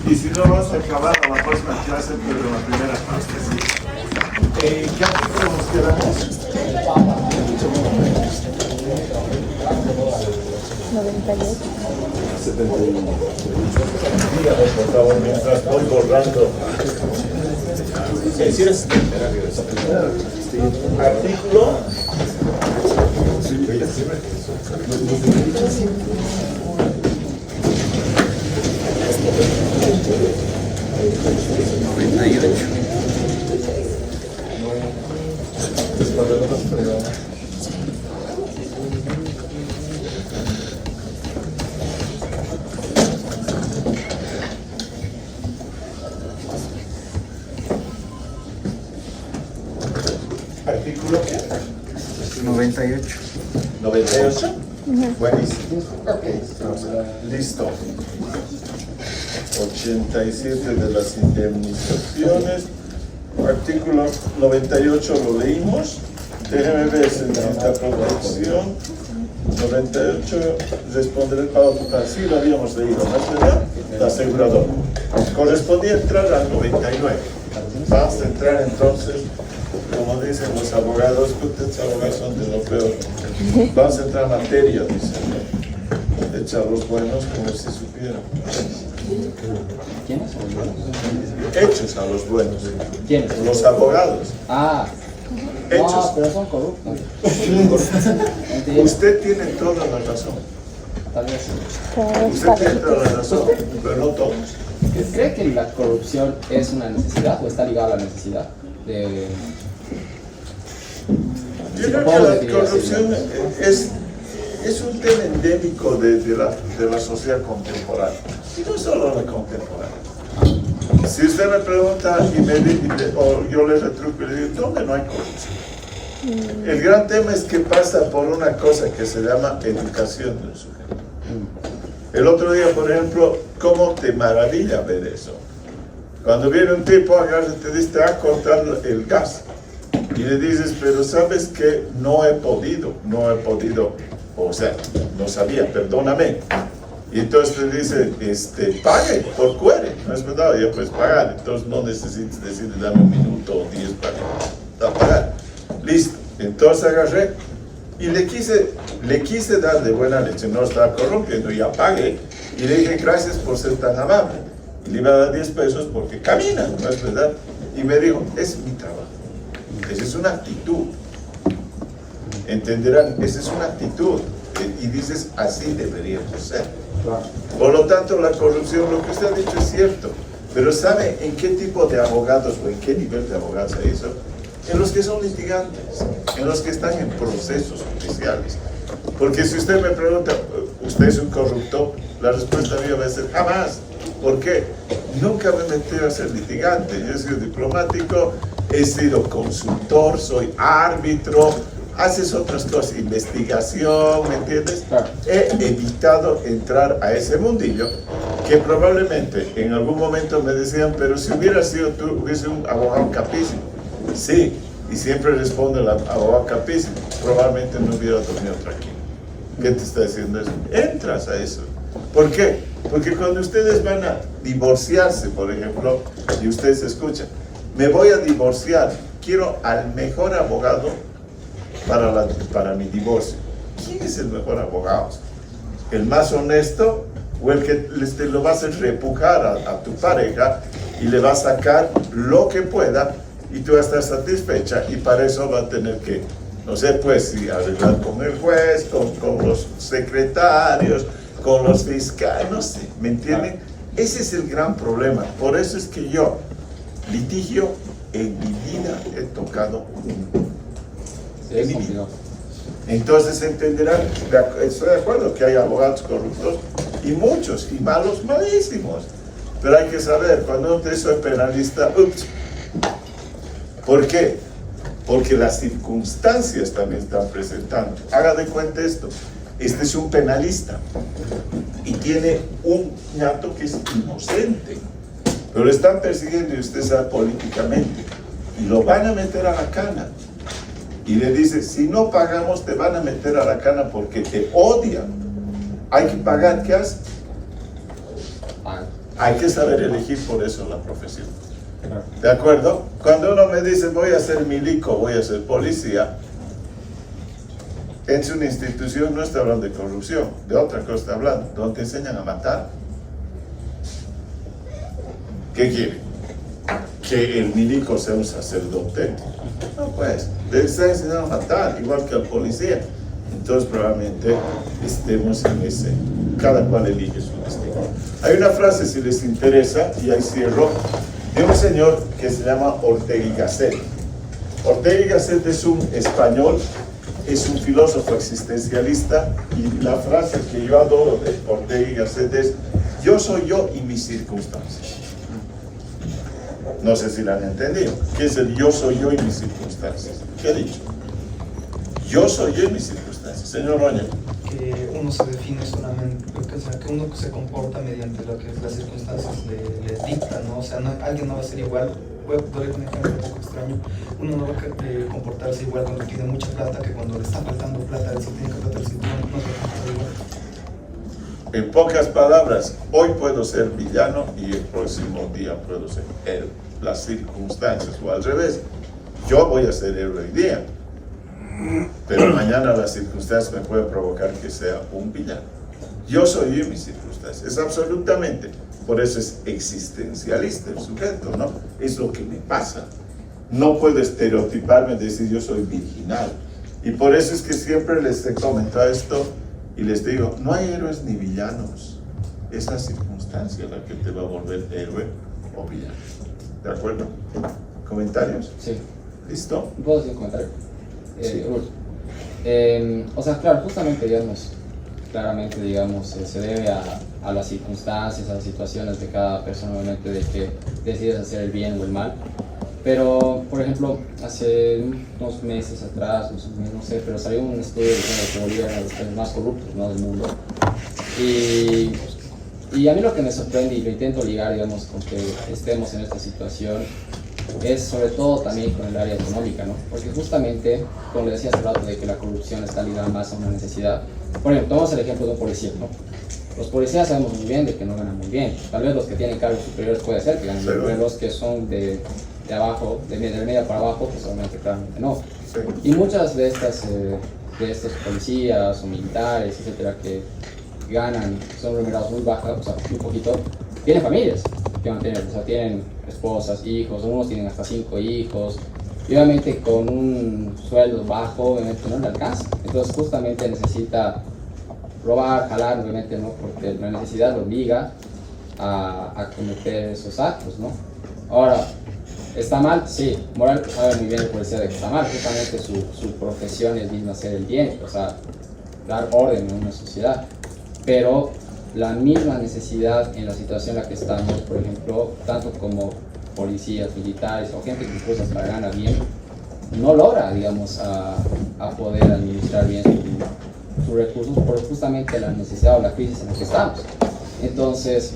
Y si no, vamos a acabar a la próxima clase, pero en la primera parte, sí. ¿Qué artículo nos quedamos? 98. 71. Dígame, por favor, mientras voy borrando. Artículo. ¿Artículo qué? 98. 98. Buenísimo. Ok, listo. 87 de las indemnizaciones. Artículo 98 lo leímos. Déjeme ver si necesita protección. 98, responder el pago total. Sí, lo habíamos leído, ¿no es verdad? La aseguradora. Correspondía entrar al 99. Vamos a entrar entonces, como dicen los abogados, que ustedes abogados son de lo peor. Vamos a entrar en materia, dicen. Echa a los buenos como si supieran. ¿Quiénes son los buenos? Hechos a los buenos. ¿Quiénes? Los abogados. Ah, Hechos. no, pero son corruptos. Usted tiene toda la razón. Tal vez. Usted tiene toda la razón, pero no todos. ¿Cree que la corrupción es una necesidad o está ligada a la necesidad? Yo creo que la corrupción es un tema endémico de la sociedad contemporánea. Y no solo la contemporánea. Si usted me pregunta o yo le retruco y le digo, ¿dónde no hay corrupción? El gran tema es que pasa por una cosa que se llama educación del sujeto. El otro día, por ejemplo, ¿cómo te maravilla ver eso? Cuando viene un tipo, agarra y te dice, te va a cortar el gas. Y le dices, pero ¿sabes qué? No he podido, o sea, no sabía, perdóname. Y entonces te dice, pague por cuere, ¿no es verdad? Ya puedes pagar, entonces no necesitas decirle, dame un minuto o 10 para pagar. Listo, entonces agarré y le quise dar de buena leche, no estaba corrompiendo, ya pagué. Y le dije, gracias por ser tan amable. Y le iba a dar 10 pesos porque camina, ¿no es verdad? Y me dijo, es mi trabajo. Esa es una actitud. Entenderán, esa es una actitud. Y dices, así deberíamos ser. Por lo tanto, la corrupción, lo que usted ha dicho es cierto. Pero ¿sabe en qué tipo de abogados o en qué nivel de abogados hay eso? En los que son litigantes, en los que están en procesos judiciales. Porque si usted me pregunta, ¿usted es un corrupto? La respuesta mía va a ser, jamás. ¿Por qué? Nunca me metí a ser litigante. Yo he sido diplomático, he sido consultor, soy árbitro, haces otras cosas, investigación, ¿me entiendes? He evitado entrar a ese mundillo que probablemente en algún momento me decían, pero si hubiera sido tú, hubiese un abogado capísimo. Sí, y siempre responde el abogado capísimo, probablemente no hubiera dormido tranquilo. ¿Qué te está diciendo eso? Entras a eso. ¿Por qué? Porque cuando ustedes van a divorciarse, por ejemplo, y ustedes escuchan, me voy a divorciar, quiero al mejor abogado para mi divorcio. ¿Quién es el mejor abogado? ¿El más honesto o el que lo va a hacer repujar a tu pareja y le va a sacar lo que pueda y tú vas a estar satisfecha y para eso va a tener que, no sé, pues, sí, arreglar con el juez, con los secretarios, con los fiscales, no sé, ¿me entienden? Ese es el gran problema. Por eso es que yo, litigio, en mi vida he tocado en mi vida. Entonces entenderán, estoy de acuerdo que hay abogados corruptos y muchos, y malos, malísimos. Pero hay que saber, cuando usted soy penalista, ups. ¿Por qué? Porque las circunstancias también están presentando. Haga de cuenta esto. Este es un penalista y tiene un ñato que es inocente, pero lo están persiguiendo y usted sabe políticamente y lo van a meter a la cana y le dice, si no pagamos te van a meter a la cana porque te odian, hay que pagar. ¿Qué hace? Hay que saber elegir por eso la profesión. Claro. ¿De acuerdo? Cuando uno me dice voy a ser milico, voy a ser policía, en una institución no está hablando de corrupción, de otra cosa está hablando, donde te enseñan a matar. ¿Qué quiere? ¿Que el milico sea un sacerdote? No, pues, le está enseñando a matar, igual que al policía. Entonces probablemente estemos en ese, cada cual elige su destino. Hay una frase, si les interesa, y ahí cierro, de un señor que se llama Ortega y Gasset. Ortega y Gasset es un español, es un filósofo existencialista, y la frase que yo adoro de Ortega y Gasset es: yo soy yo y mis circunstancias. No sé si la han entendido. ¿Qué es el yo soy yo y mis circunstancias? ¿Qué he dicho? Yo soy yo y mis circunstancias. Señor Roña. Que uno se define solamente, o sea, que uno se comporta mediante lo que las circunstancias le dictan, ¿no? O sea, alguien no va a ser igual. Voy a poner un ejemplo un poco extraño. Uno no va a comportarse igual cuando tiene mucha plata que cuando le está faltando plata, si tiene que apretar el cinturón, no se va a comportar igual. En pocas palabras, hoy puedo ser villano y el próximo día puedo ser héroe. Las circunstancias, o al revés, yo voy a ser héroe hoy día, pero mañana las circunstancias me pueden provocar que sea un villano. Yo soy yo y mis circunstancias, es absolutamente, por eso es existencialista el sujeto, ¿no? Es lo que me pasa. No puedo estereotiparme y decir yo soy virginal. Y por eso es que siempre les he comentado esto y les digo, no hay héroes ni villanos. Es la circunstancia la que te va a volver héroe o villano. ¿De acuerdo? ¿Comentarios? Sí. ¿Listo? ¿Puedo decir un comentario? Sí. O sea, claro, justamente, digamos, claramente, digamos, se debe a las circunstancias, a las situaciones de cada persona, obviamente, de que decides hacer el bien o el mal. Pero, por ejemplo, hace unos meses atrás, no sé, pero salió un estudio diciendo que Bolivia era uno de los países más corruptos, ¿no?, del mundo. Y a mí lo que me sorprende, y lo intento ligar, digamos, con que estemos en esta situación, es sobre todo también con el área económica, ¿no? Porque justamente, como le decía hace rato, de que la corrupción está ligada más a una necesidad. Por ejemplo, tomamos el ejemplo de un policía, ¿no? Los policías sabemos muy bien de que no ganan muy bien. Tal vez los que tienen cargos superiores puede ser que ganen muy bien, pero los que son de abajo, de media para abajo, pues obviamente claramente no. Sí. Y muchas de estos policías o militares, etcétera, que ganan, son remunerados muy bajos, o sea, muy poquito, tienen familias que mantener, o sea, tienen esposas, hijos, algunos tienen hasta 5 hijos, y obviamente con un sueldo bajo, obviamente no le alcanza. Entonces justamente necesita robar, jalar, obviamente, ¿no? Porque la necesidad lo obliga a cometer esos actos, ¿no? Ahora, ¿está mal? Sí, Morales sabe muy bien el policía de que está mal, justamente su profesión es misma hacer el bien, o sea, dar orden en una sociedad. Pero la misma necesidad en la situación en la que estamos, por ejemplo, tanto como policías, militares o gente que incluso hasta gana bien, no logra, digamos, a poder administrar bien sus recursos por justamente la necesidad o la crisis en la que estamos. Entonces,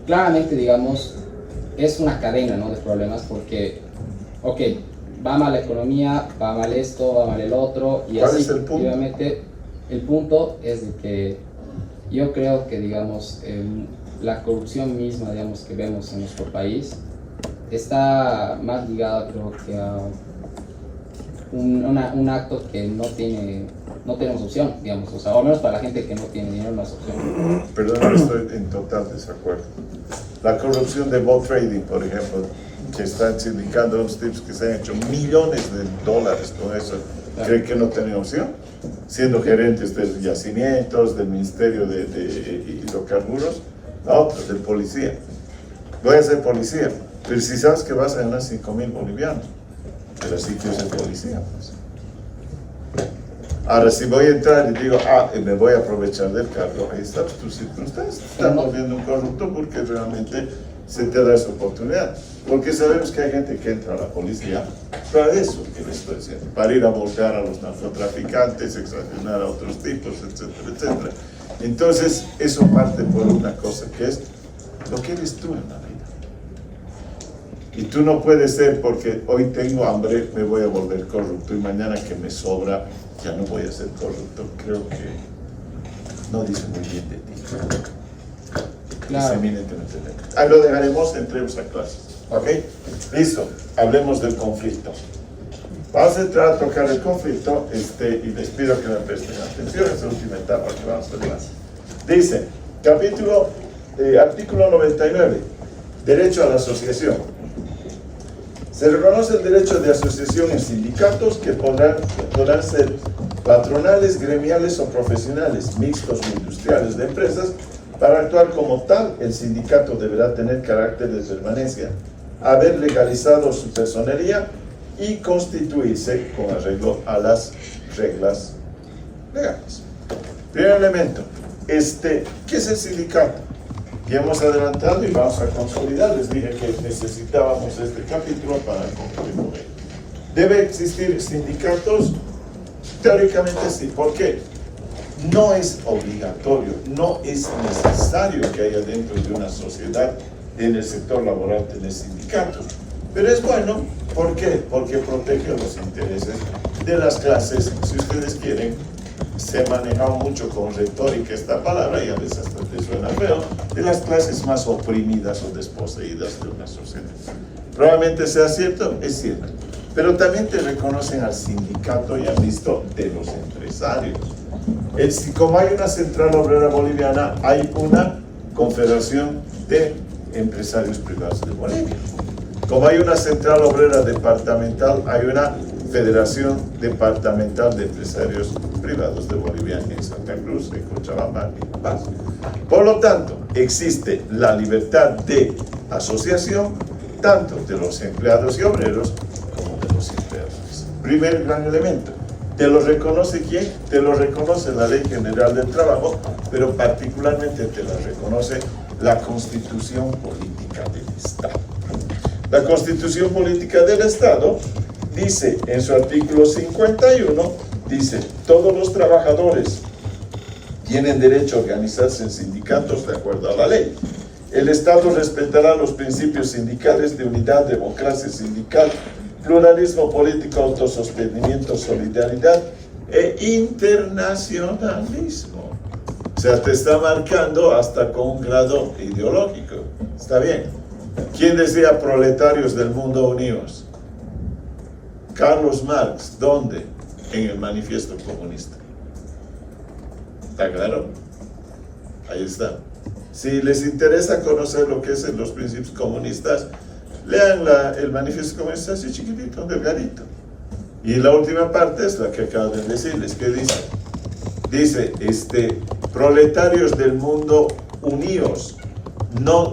claramente, digamos, es una cadena, ¿no?, de problemas porque, ok, va mal la economía, va mal esto, va mal el otro, y ¿Cuál así, es el punto? obviamente, el punto es de que yo creo que, digamos, la corrupción misma, digamos, que vemos en nuestro país está más ligada, creo que a un acto que no tenemos opción, digamos, o sea, o al menos para la gente que no tiene dinero no es opción. Perdón, estoy en total desacuerdo. La corrupción de bot trading, por ejemplo, que están sindicando a los tipos que se han hecho millones de dólares con eso, ¿creen que no tienen opción? Siendo gerentes de yacimientos, del Ministerio de Hidrocarburos, la otra, del policía. Voy a ser policía, pero si sabes que vas a ganar 5.000 bolivianos, pero sí quiero ser policía, pues. Ahora, si voy a entrar y digo, me voy a aprovechar del cargo, ahí está tu circunstancia. Estás volviendo un corrupto porque realmente se te da esa oportunidad. Porque sabemos que hay gente que entra a la policía para eso que les estoy diciendo, para ir a volcar a los narcotraficantes, extorsionar a otros tipos, etcétera, etcétera. Entonces, eso parte por una cosa que es lo que eres tú en la vida. Y tú no puedes ser porque hoy tengo hambre, me voy a volver corrupto y mañana que me sobra, ya no voy a ser corrupto. Creo que no dice muy bien de ti. Claro. Eminentemente legal. Ahí lo dejaremos, entremos a clases. ¿Ok? Listo. Hablemos del conflicto. Vamos a entrar a tocar el conflicto y les pido que me presten atención en esta última etapa que vamos a ver. Dice, artículo 99, derecho a la asociación. Se reconoce el derecho de asociación en sindicatos que podrán ser patronales, gremiales o profesionales, mixtos o industriales de empresas. Para actuar como tal, el sindicato deberá tener carácter de permanencia, haber legalizado su personería y constituirse con arreglo a las reglas legales. Primer elemento, ¿qué es el sindicato? Ya hemos adelantado y vamos a consolidar. Les dije que necesitábamos este capítulo para concluir con él. ¿Debe existir sindicatos? Teóricamente sí. ¿Por qué? No es obligatorio, no es necesario que haya dentro de una sociedad, en el sector laboral, tener sindicatos. Pero es bueno, ¿por qué? Porque protege los intereses de las clases, si ustedes quieren. Se ha manejado mucho con retórica esta palabra y a veces hasta te suena feo, de las clases más oprimidas o desposeídas de una sociedad. Probablemente sea cierto, es cierto. Pero también te reconocen al sindicato, y han visto, de los empresarios. Como hay una central obrera boliviana, hay una confederación de empresarios privados de Bolivia. Como hay una central obrera departamental, hay una Federación Departamental de Empresarios Privados de Bolivia en Santa Cruz, en Cochabamba y Paz. Por lo tanto, existe la libertad de asociación tanto de los empleados y obreros como de los empleadores. Primer gran elemento. ¿Te lo reconoce quién? Te lo reconoce la Ley General del Trabajo, pero particularmente te la reconoce la Constitución Política del Estado. La Constitución Política del Estado dice en su artículo 51, dice, todos los trabajadores tienen derecho a organizarse en sindicatos de acuerdo a la ley. El Estado respetará los principios sindicales de unidad, democracia sindical, pluralismo político, autosostenimiento, solidaridad e internacionalismo. O sea, te está marcando hasta con un grado ideológico. Está bien. ¿Quién decía proletarios del mundo unidos? Carlos Marx. ¿Dónde? En el Manifiesto Comunista. ¿Está claro? Ahí está. Si les interesa conocer lo que es los principios comunistas, lean el Manifiesto Comunista, así chiquitito, delgadito. Y la última parte es la que acabo de decirles. ¿Qué dice? Dice, proletarios del mundo unidos. No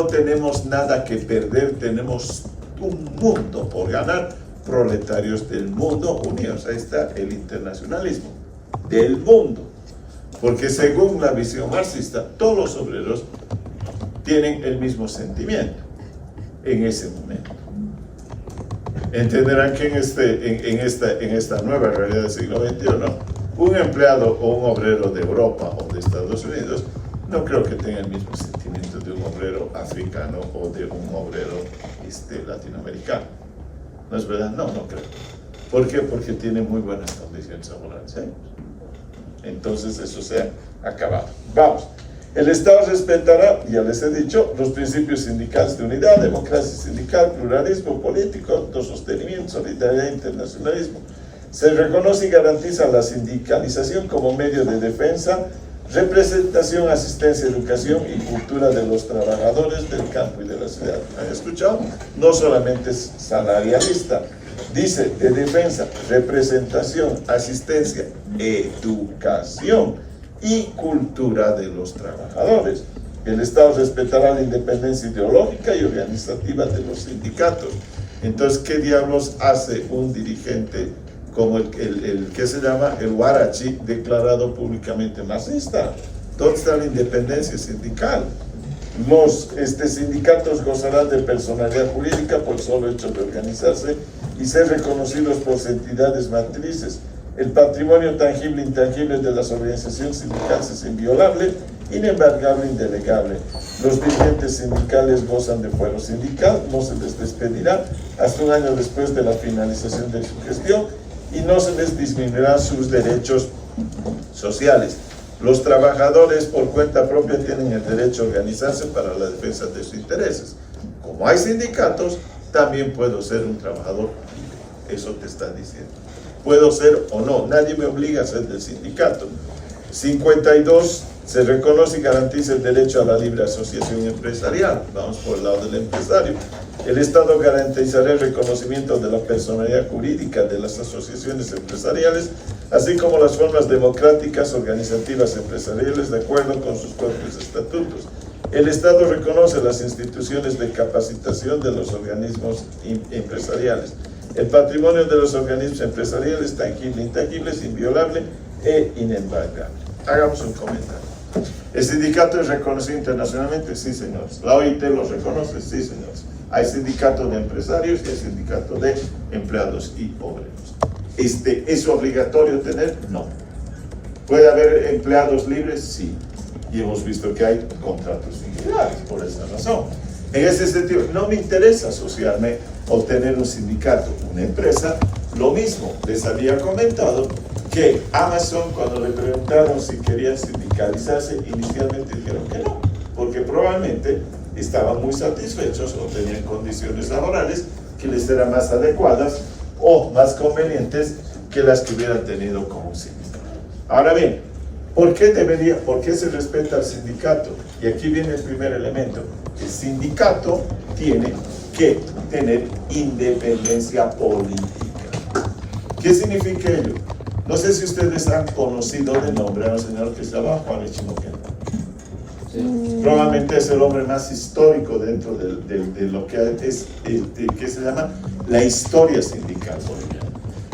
tenemos nada que perder, tenemos un mundo por ganar. Proletarios del mundo unidos. Ahí está el internacionalismo del mundo. Porque según la visión marxista, todos los obreros tienen el mismo sentimiento en ese momento. Entenderán que en esta nueva realidad del siglo XXI, un empleado o un obrero de Europa o de Estados Unidos no creo que tenga el mismo sentimiento de un obrero africano o de un obrero latinoamericano. ¿No es verdad? No creo. ¿Por qué? Porque tiene muy buenas condiciones laborales. Entonces eso se ha acabado. Vamos. El Estado respetará, ya les he dicho, los principios sindicales de unidad, democracia sindical, pluralismo político, autosostenimiento, solidaridad e internacionalismo. Se reconoce y garantiza la sindicalización como medio de defensa, representación, asistencia, educación y cultura de los trabajadores del campo y de la ciudad. ¿Han escuchado? No solamente es salarialista. Dice de defensa, representación, asistencia, educación y cultura de los trabajadores. El Estado respetará la independencia ideológica y organizativa de los sindicatos. Entonces, ¿qué diablos hace un dirigente como el que se llama el Huarachi, declarado públicamente marxista? ¿Dónde está la independencia sindical? Los sindicatos gozarán de personalidad jurídica por el solo hecho de organizarse y ser reconocidos por entidades matrices. El patrimonio tangible e intangible de las organizaciones sindicales es inviolable, inembargable e indelegable. Los dirigentes sindicales gozan de fuero sindical, no se les despedirá hasta un año después de la finalización de su gestión y no se les disminuirá sus derechos sociales. Los trabajadores por cuenta propia tienen el derecho a organizarse para la defensa de sus intereses. Como hay sindicatos, también puedo ser un trabajador libre. Eso te está diciendo. Puedo ser o no, nadie me obliga a ser del sindicato. 52. Se reconoce y garantiza el derecho a la libre asociación empresarial. Vamos por el lado del empresario. El Estado garantizará el reconocimiento de la personalidad jurídica de las asociaciones empresariales, así como las formas democráticas organizativas empresariales de acuerdo con sus propios estatutos. El Estado reconoce las instituciones de capacitación de los organismos empresariales. El patrimonio de los organismos empresariales, tangible e intangible, es inviolable e inembargable. Hagamos un comentario. ¿El sindicato es reconocido internacionalmente? Sí, señores. ¿La OIT lo reconoce? Sí, señores. Hay sindicatos de empresarios y hay sindicatos de empleados y obreros. ¿Es obligatorio tener? No. ¿Puede haber empleados libres? Sí. Y hemos visto que hay contratos individuales por esa razón. En ese sentido, no me interesa asociarme o tener un sindicato, una empresa. Lo mismo, les había comentado que Amazon, cuando le preguntaron si querían sindicalizarse, inicialmente dijeron que no, porque probablemente estaban muy satisfechos o tenían condiciones laborales que les eran más adecuadas o más convenientes que las que hubieran tenido como sindicato. Ahora bien, ¿por qué se respeta al sindicato? Y aquí viene el primer elemento. El sindicato tiene que tener independencia política. ¿Qué significa ello? No sé si ustedes han conocido de nombre a un señor que se llama Juan Echino Oquendo. Sí. Probablemente es el hombre más histórico dentro de lo que es, que se llama la historia sindical boliviana.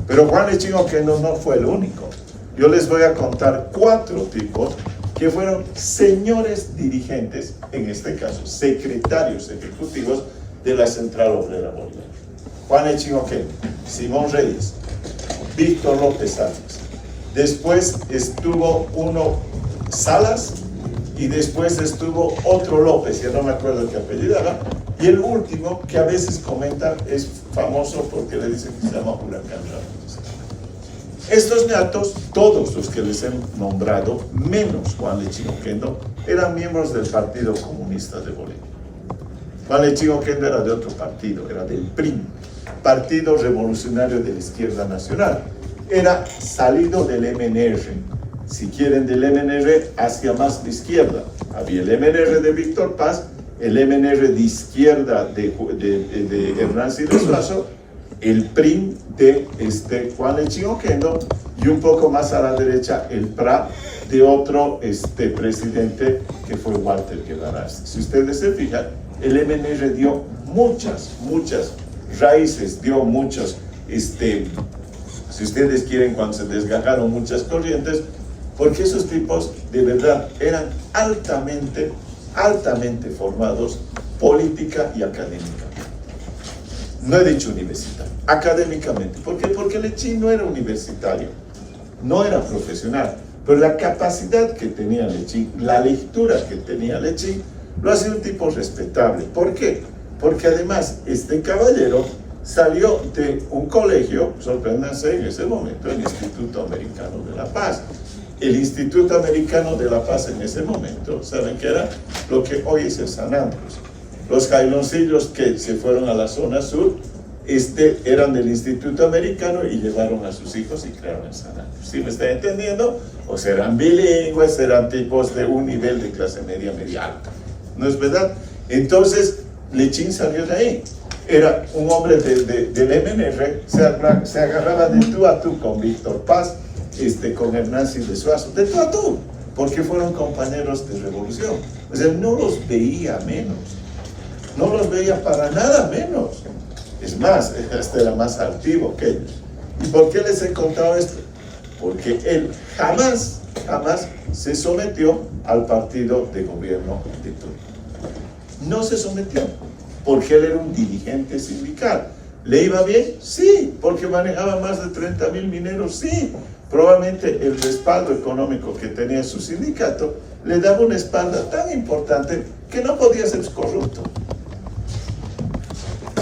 Pero Juan Echino Oquendo no fue el único. Yo les voy a contar 4 tipos que fueron señores dirigentes, en este caso secretarios ejecutivos de la Central Obrera Boliviana. Juan Echino Oquendo, Simón Reyes, Víctor López Arias. Después estuvo uno Salas y después estuvo otro López, ya no me acuerdo qué apellidaba. Y el último, que a veces comentan, es famoso porque le dicen que se llama Huracán Ramírez. Estos ñatos, todos los que les he nombrado, menos Juan Echino Oquendo, eran miembros del Partido Comunista de Bolivia. Juan Echino Oquendo era de otro partido, era del PRIM, Partido Revolucionario de la Izquierda Nacional. Era salido del MNR, si quieren del MNR hacia más de izquierda. Había el MNR de Víctor Paz, el MNR de izquierda de Hernán Siles Suazo, el PRIM de Juan Echino Oquendo y un poco más a la derecha el PRA de otro presidente que fue Walter Guevara. Si ustedes se fijan, el MNR dio muchas raíces, dio muchos, si ustedes quieren, cuando se desgajaron muchas corrientes, porque esos tipos de verdad eran altamente formados política y académicamente. No he dicho universitario, académicamente. ¿Por qué? Porque Lechín no era universitario, no era profesional, pero la capacidad que tenía Lechín, la lectura que tenía Lechín, lo hacía un tipo respetable. ¿Por qué? Porque además este caballero salió de un colegio, sorpréndanse, en ese momento, el Instituto Americano de la Paz. El Instituto Americano de la Paz en ese momento, ¿saben qué era? Lo que hoy es el San Andrés. Los jailoncillos que se fueron a la zona sur, eran del Instituto Americano y llevaron a sus hijos y crearon el San Andrés. ¿Sí me está entendiendo? O sea, eran bilingües, eran tipos de un nivel de clase media alta. ¿No es verdad? Entonces, Lechín salió de ahí. Era un hombre del MNR, se agarraba de tú a tú con Víctor Paz, con Hernán Siles Suazo, de tú a tú, porque fueron compañeros de revolución. O sea, no los veía menos, no los veía para nada menos. Es más, era más altivo que ellos. ¿Y por qué les he contado esto? Porque él jamás se sometió al partido de gobierno de turno. No se sometió, porque él era un dirigente sindical. ¿Le iba bien? Sí, porque manejaba más de 30,000 mineros, sí. Probablemente el respaldo económico que tenía su sindicato le daba una espalda tan importante que no podía ser corrupto.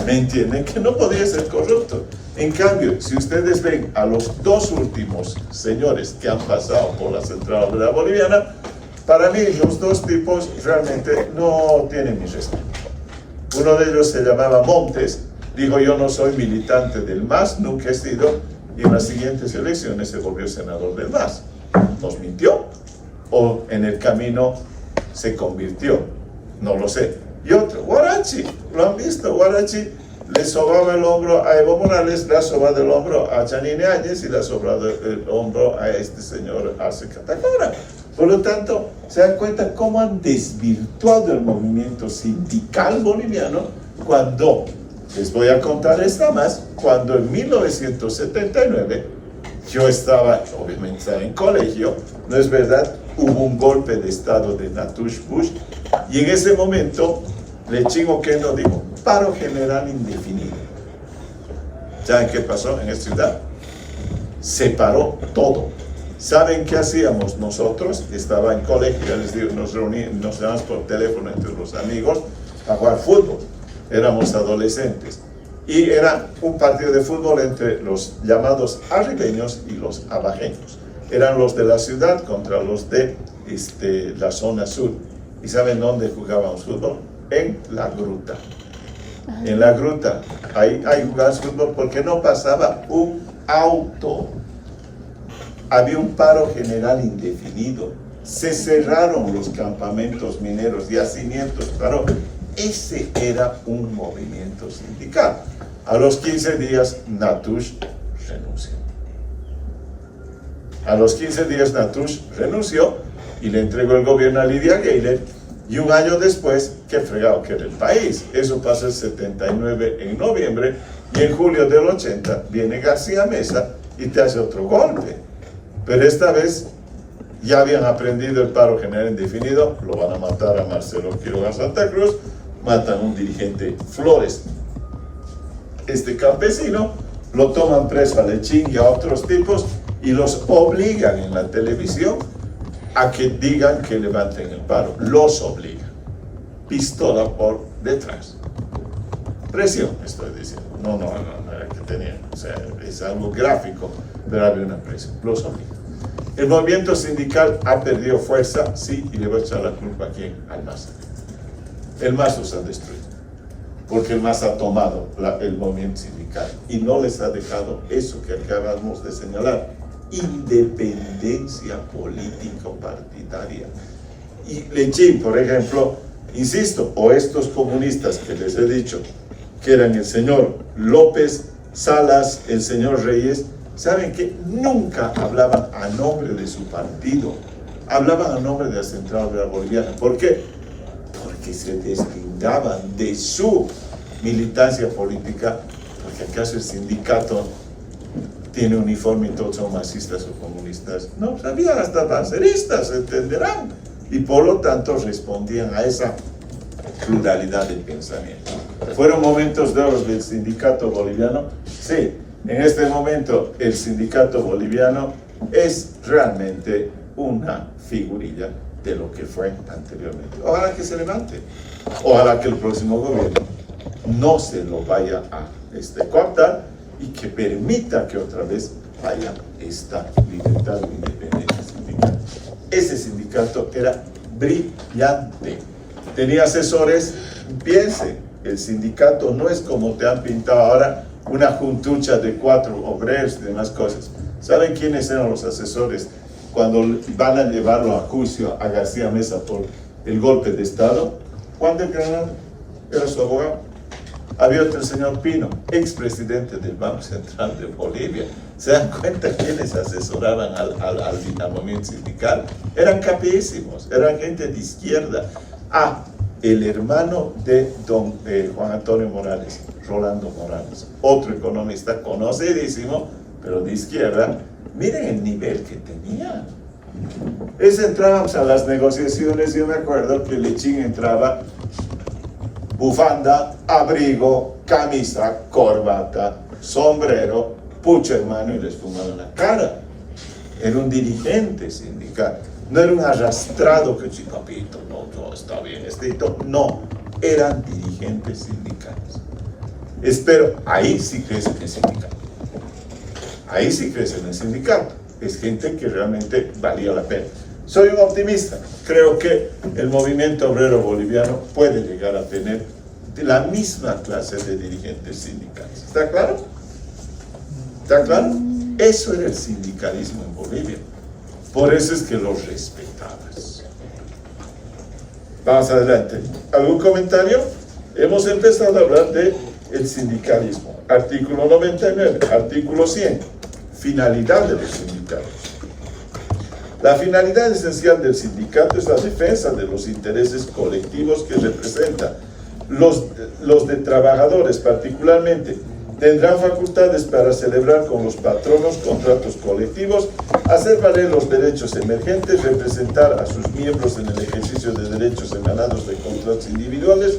¿Me entienden? Que no podía ser corrupto. En cambio, si ustedes ven a los dos últimos señores que han pasado por la Central Obrera Boliviana, para mí los dos tipos realmente no tienen mi respeto. Uno de ellos se llamaba Montes, dijo yo no soy militante del MAS, nunca he sido, y en las siguientes elecciones se volvió senador del MAS. ¿Nos mintió? ¿O en el camino se convirtió? No lo sé. Y otro, Huarachi, ¿lo han visto? Huarachi le sobaba el hombro a Evo Morales, le ha sobado el hombro a Janine Áñez y le ha sobrado el hombro a este señor Arce Catacora. Por lo tanto, se dan cuenta cómo han desvirtuado el movimiento sindical boliviano cuando, les voy a contar esta más, cuando en 1979 yo estaba, obviamente estaba en colegio, no es verdad, hubo un golpe de estado de Natush Bush y en ese momento Lechín Oquendo dijo, paro general indefinido. ¿Saben qué pasó en esta ciudad? Se paró todo. ¿Saben qué hacíamos nosotros? Estaba en colegio, ya les digo, nos llamamos por teléfono entre los amigos a jugar fútbol. Éramos adolescentes. Y era un partido de fútbol entre los llamados arribeños y los abajeños. Eran los de la ciudad contra los de la zona sur. ¿Y saben dónde jugábamos fútbol? En la gruta. En la gruta. Ahí jugábamos fútbol porque no pasaba un auto. Había un paro general indefinido. Se cerraron los campamentos mineros, yacimientos, paró. Ese era un movimiento sindical. A los 15 días, Natush renunció. A los 15 días, Natush renunció y le entregó el gobierno a Lidia Gayler. Y un año después, qué fregado que era el país. Eso pasó el 79 en noviembre. Y en julio del 80 viene García Mesa y te hace otro golpe. Pero esta vez ya habían aprendido el paro general indefinido, lo van a matar a Marcelo Quiroga Santa Cruz, matan a un dirigente Flores, este campesino, lo toman preso a Lechín y a otros tipos y los obligan en la televisión a que digan que levanten el paro, los obligan, pistola por detrás. Presión, estoy diciendo, no era que tenían, o sea, es algo gráfico, pero había una presión, los obligan. El movimiento sindical ha perdido fuerza, sí, y le voy a echar la culpa a quién, al MAS. El MAS los ha destruido, porque el MAS ha tomado el movimiento sindical y no les ha dejado eso que acabamos de señalar, independencia político-partidaria. Y Lechín, por ejemplo, insisto, o estos comunistas que les he dicho, que eran el señor López, Salas, el señor Reyes, saben que nunca hablaban a nombre de su partido, hablaban a nombre de la Central Obrera Boliviana. ¿Por qué? Porque se deslindaban de su militancia política, porque acaso el sindicato tiene uniforme y todos son marxistas o comunistas. No, había hasta banceristas, entenderán, y por lo tanto respondían a esa pluralidad del pensamiento. ¿Fueron momentos de oro del sindicato boliviano? Sí. En este momento el sindicato boliviano es realmente una figurilla de lo que fue anteriormente. Ojalá que se levante, ojalá que el próximo gobierno no se lo vaya a cooptar y que permita que otra vez haya esta libertad e independencia sindical. Ese sindicato era brillante, tenía asesores. Piense, el sindicato no es como te han pintado ahora, una juntucha de 4 obreros y demás cosas. ¿Saben quiénes eran los asesores cuando van a llevarlo a juicio a García Mesa por el golpe de Estado? Juan del Granado era su abogado. Había otro señor Pino, expresidente del Banco Central de Bolivia. ¿Se dan cuenta quiénes asesoraban al movimiento sindical? Eran capísimos, eran gente de izquierda. El hermano de don Juan Antonio Morales, Rolando Morales, otro economista conocidísimo, pero de izquierda. Miren el nivel que tenía. Entrábamos a las negociaciones, yo me acuerdo que Lechín entraba, bufanda, abrigo, camisa, corbata, sombrero, pucho en mano y les fumaban la cara. Era un dirigente sindical. No era un arrastrado que sí, papito, no, está bien, no, eran dirigentes sindicales. Espero, ahí sí crece que es sindical. ahí sí crece en el sindicato. Es gente que realmente valía la pena. Soy un optimista. Creo que el movimiento obrero boliviano puede llegar a tener la misma clase de dirigentes sindicales. ¿Está claro? ¿Está claro? Eso era el sindicalismo en Bolivia. Por eso es que los respetabas. Vamos adelante. ¿Algún comentario? Hemos empezado a hablar de el sindicalismo. Artículo 99, artículo 100. Finalidad de los sindicatos. La finalidad esencial del sindicato es la defensa de los intereses colectivos que representa. Los de trabajadores particularmente tendrán facultades para celebrar con los patronos contratos colectivos, hacer valer los derechos emergentes, representar a sus miembros en el ejercicio de derechos emanados de contratos individuales,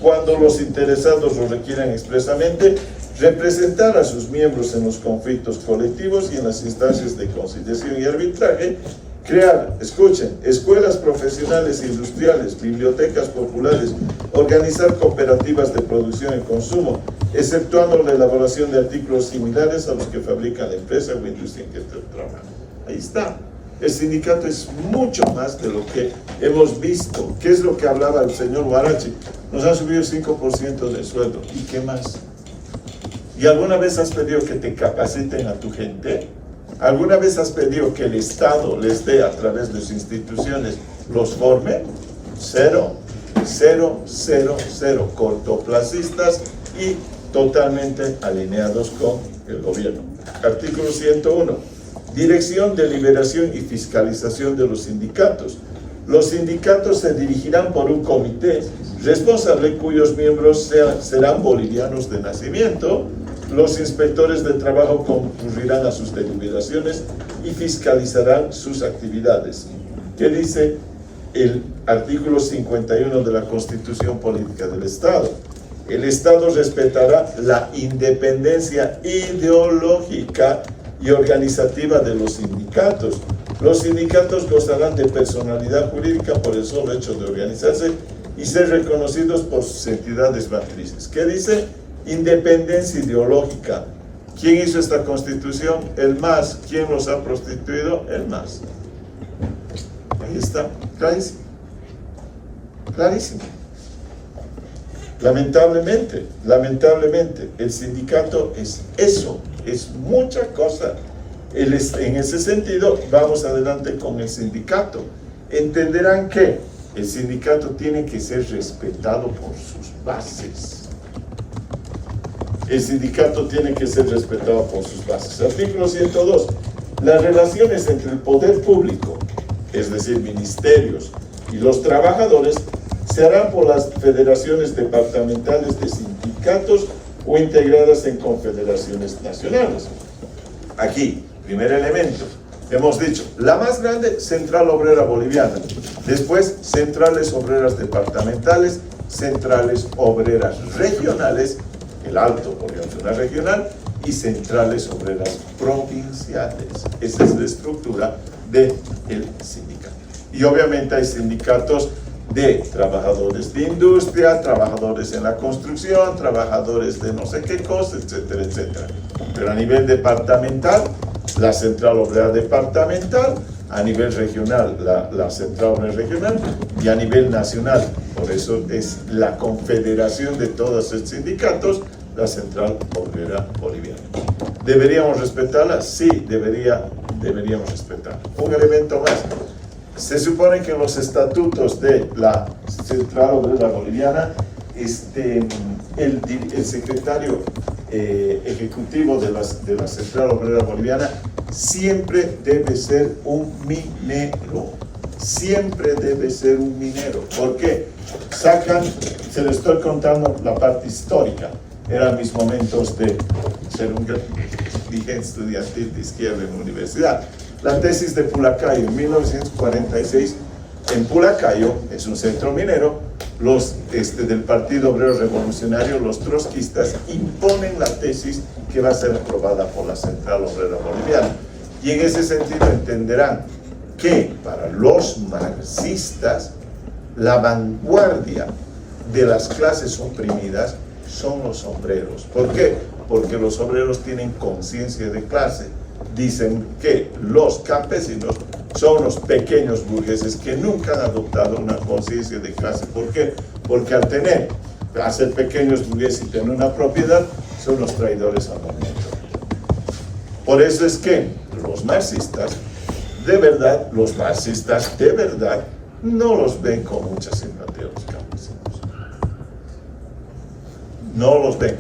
cuando los interesados lo requieran expresamente, representar a sus miembros en los conflictos colectivos y en las instancias de conciliación y arbitraje, crear, escuchen, escuelas profesionales e industriales, bibliotecas populares, organizar cooperativas de producción y consumo, exceptuando la elaboración de artículos similares a los que fabrica la empresa o industria en que trabaja. Ahí está. El sindicato es mucho más de lo que hemos visto. ¿Qué es lo que hablaba el señor Huarachi? Nos han subido el 5% del sueldo. ¿Y qué más? ¿Y alguna vez has pedido que te capaciten a tu gente? ¿Alguna vez has pedido que el Estado les dé a través de sus instituciones, los forme? Cero, cero, cero, cero. Cortoplacistas y totalmente alineados con el gobierno. Artículo 101. Dirección, deliberación y fiscalización de los sindicatos. Los sindicatos se dirigirán por un comité responsable cuyos miembros serán bolivianos de nacimiento. Los inspectores de trabajo concurrirán a sus deliberaciones y fiscalizarán sus actividades. ¿Qué dice el artículo 51 de la Constitución Política del Estado? El Estado respetará la independencia ideológica y organizativa de los sindicatos. Los sindicatos gozarán de personalidad jurídica por el solo hecho de organizarse y ser reconocidos por sus entidades matrices. ¿Qué dice? Independencia ideológica. ¿Quién hizo esta constitución? El MAS. ¿Quién los ha prostituido? El MAS. Ahí está, clarísimo. Clarísimo. Lamentablemente, el sindicato es eso, es mucha cosa. En ese sentido, vamos adelante con el sindicato. Entenderán que el sindicato tiene que ser respetado por sus bases. El sindicato tiene que ser respetado por sus bases. Artículo 102. Las relaciones entre el poder público, es decir, ministerios, y los trabajadores, se harán por las federaciones departamentales de sindicatos o integradas en confederaciones nacionales. Aquí, primer elemento, hemos dicho, la más grande, Central Obrera Boliviana. Después, centrales obreras departamentales, centrales obreras regionales, el Alto, por ejemplo, una regional, y centrales obreras provinciales. Esa es la estructura del sindicato. Y obviamente hay sindicatos de trabajadores de industria, trabajadores en la construcción, trabajadores de no sé qué cosa, etcétera, etcétera. Pero a nivel departamental, la Central Obrera Departamental, a nivel regional, la Central Obrera Regional, y a nivel nacional, por eso es la confederación de todos los sindicatos, la Central Obrera Boliviana. ¿Deberíamos respetarla? Sí, deberíamos respetarla. Un elemento más. Se supone que en los estatutos de la Central Obrera Boliviana, el secretario ejecutivo de la Central Obrera Boliviana siempre debe ser un minero. Siempre debe ser un minero. ¿Por qué? Se les estoy contando la parte histórica. Eran mis momentos de ser un dirigente estudiantil de izquierda en la universidad. La tesis de Pulacayo, en 1946, en Pulacayo, es un centro minero, los del Partido Obrero Revolucionario, los trotskistas, imponen la tesis que va a ser aprobada por la Central Obrera Boliviana. Y en ese sentido entenderán que para los marxistas, la vanguardia de las clases oprimidas son los obreros. ¿Por qué? porque los obreros tienen conciencia de clase. Dicen que los campesinos son los pequeños burgueses que nunca han adoptado una conciencia de clase. ¿Por qué? Porque al ser pequeños burgueses y tener una propiedad, son los traidores al momento. Por eso es que los marxistas, de verdad, no los ven con mucha simpatía los campesinos. No los ven.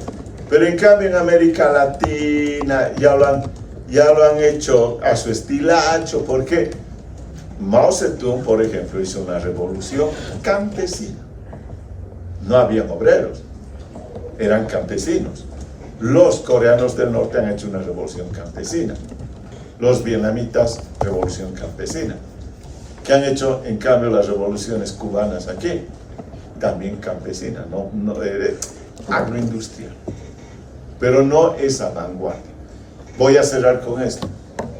Pero en cambio en América Latina ya lo han hecho a su estilacho, porque Mao Zedong, por ejemplo, hizo una revolución campesina. No habían obreros, eran campesinos. Los coreanos del norte han hecho una revolución campesina. Los vietnamitas, revolución campesina. ¿Qué han hecho en cambio las revoluciones cubanas aquí? También campesina, agroindustrial. Pero no esa vanguardia. Voy a cerrar con esto.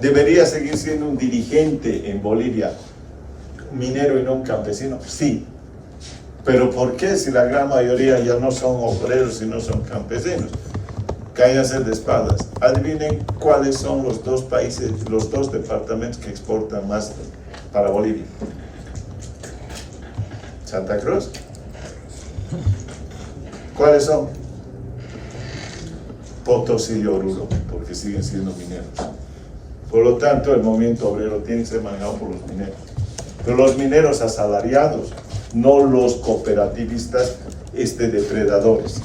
¿Debería seguir siendo un dirigente en Bolivia minero y no un campesino? Sí. Pero ¿por qué si la gran mayoría ya no son obreros y no son campesinos? Cáiganse de espaldas. Adivinen cuáles son los dos países, los dos departamentos que exportan más para Bolivia. Santa Cruz. ¿Cuáles son? Potosí y Oruro, porque siguen siendo mineros. Por lo tanto, el movimiento obrero tiene que ser manejado por los mineros. Pero los mineros asalariados, no los cooperativistas depredadores.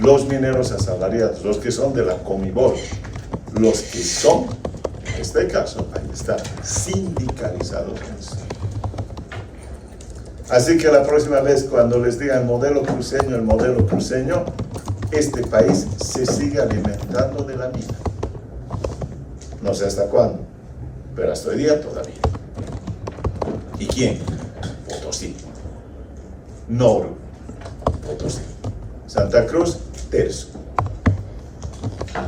Los mineros asalariados, los que son de la Comibol, los que son, en este caso, ahí está, sindicalizados. Así que la próxima vez cuando les digan el modelo cruceño, este país se sigue alimentando de la mina. No sé hasta cuándo, pero hasta hoy día todavía. ¿Y quién? Potosí. Noru, Potosí. Santa Cruz, tercio.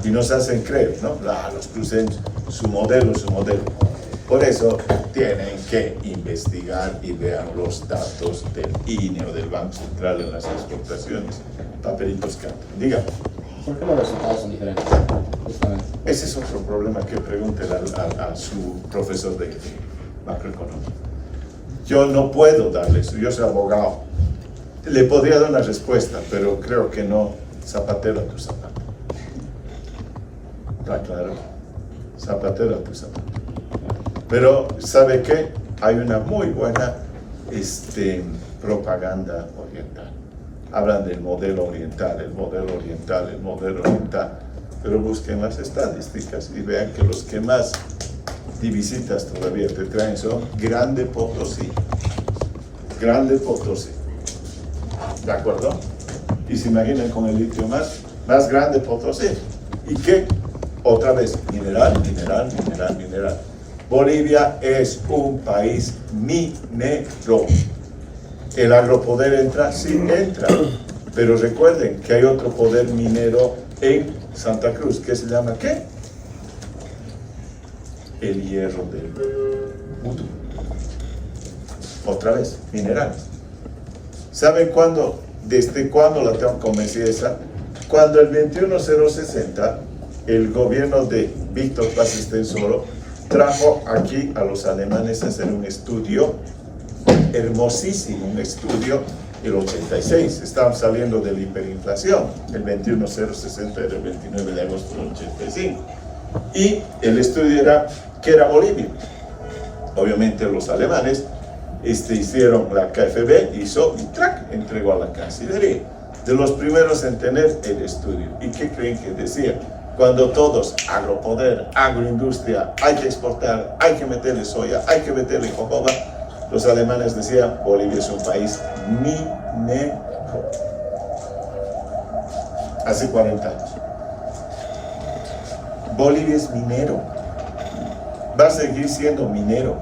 Y nos hacen creer, ¿no? Los cruceños, su modelo. Por eso tienen que investigar y vean los datos del INE o del Banco Central en las exportaciones. Papelitos cantan. Dígame. ¿Por qué los resultados son diferentes? Justamente. Ese es otro problema que pregunte a su profesor de macroeconomía. Yo no puedo darle eso, yo soy abogado. Le podría dar una respuesta, pero creo que no. Zapatero a tu zapato. ¿Está claro? Zapatero a tu zapato. Pero, ¿sabe qué? Hay una muy buena propaganda oriental. Hablan del modelo oriental, pero busquen las estadísticas y vean que los que más divisitas todavía te traen son Grande Potosí. ¿De acuerdo? Y se imaginan con el litio más Grande Potosí. ¿Y qué? Otra vez, mineral. Bolivia es un país minero. ¿El agropoder entra? Sí, entra. Pero recuerden que hay otro poder minero en Santa Cruz, que se llama ¿qué? El hierro del mundo. Otra vez, minerales. ¿Saben desde cuándo la tengo convencida esa? Cuando el 21060, el gobierno de Víctor Paz Estenssoro trajo aquí a los alemanes a hacer un estudio hermosísimo, un estudio el 86, estaban saliendo de la hiperinflación, el 21060 era el 29 de agosto del 85, y el estudio era, ¿qué era Bolivia? Obviamente los alemanes hicieron, la KfW hizo y ¡trac! Entregó a la Cancillería, de los primeros en tener el estudio. ¿Y qué creen que decía? Cuando todos, agropoder, agroindustria, hay que exportar, hay que meterle soya, hay que meterle jojoba, los alemanes decían, Bolivia es un país minero. Hace 40 años. Bolivia es minero. Va a seguir siendo minero.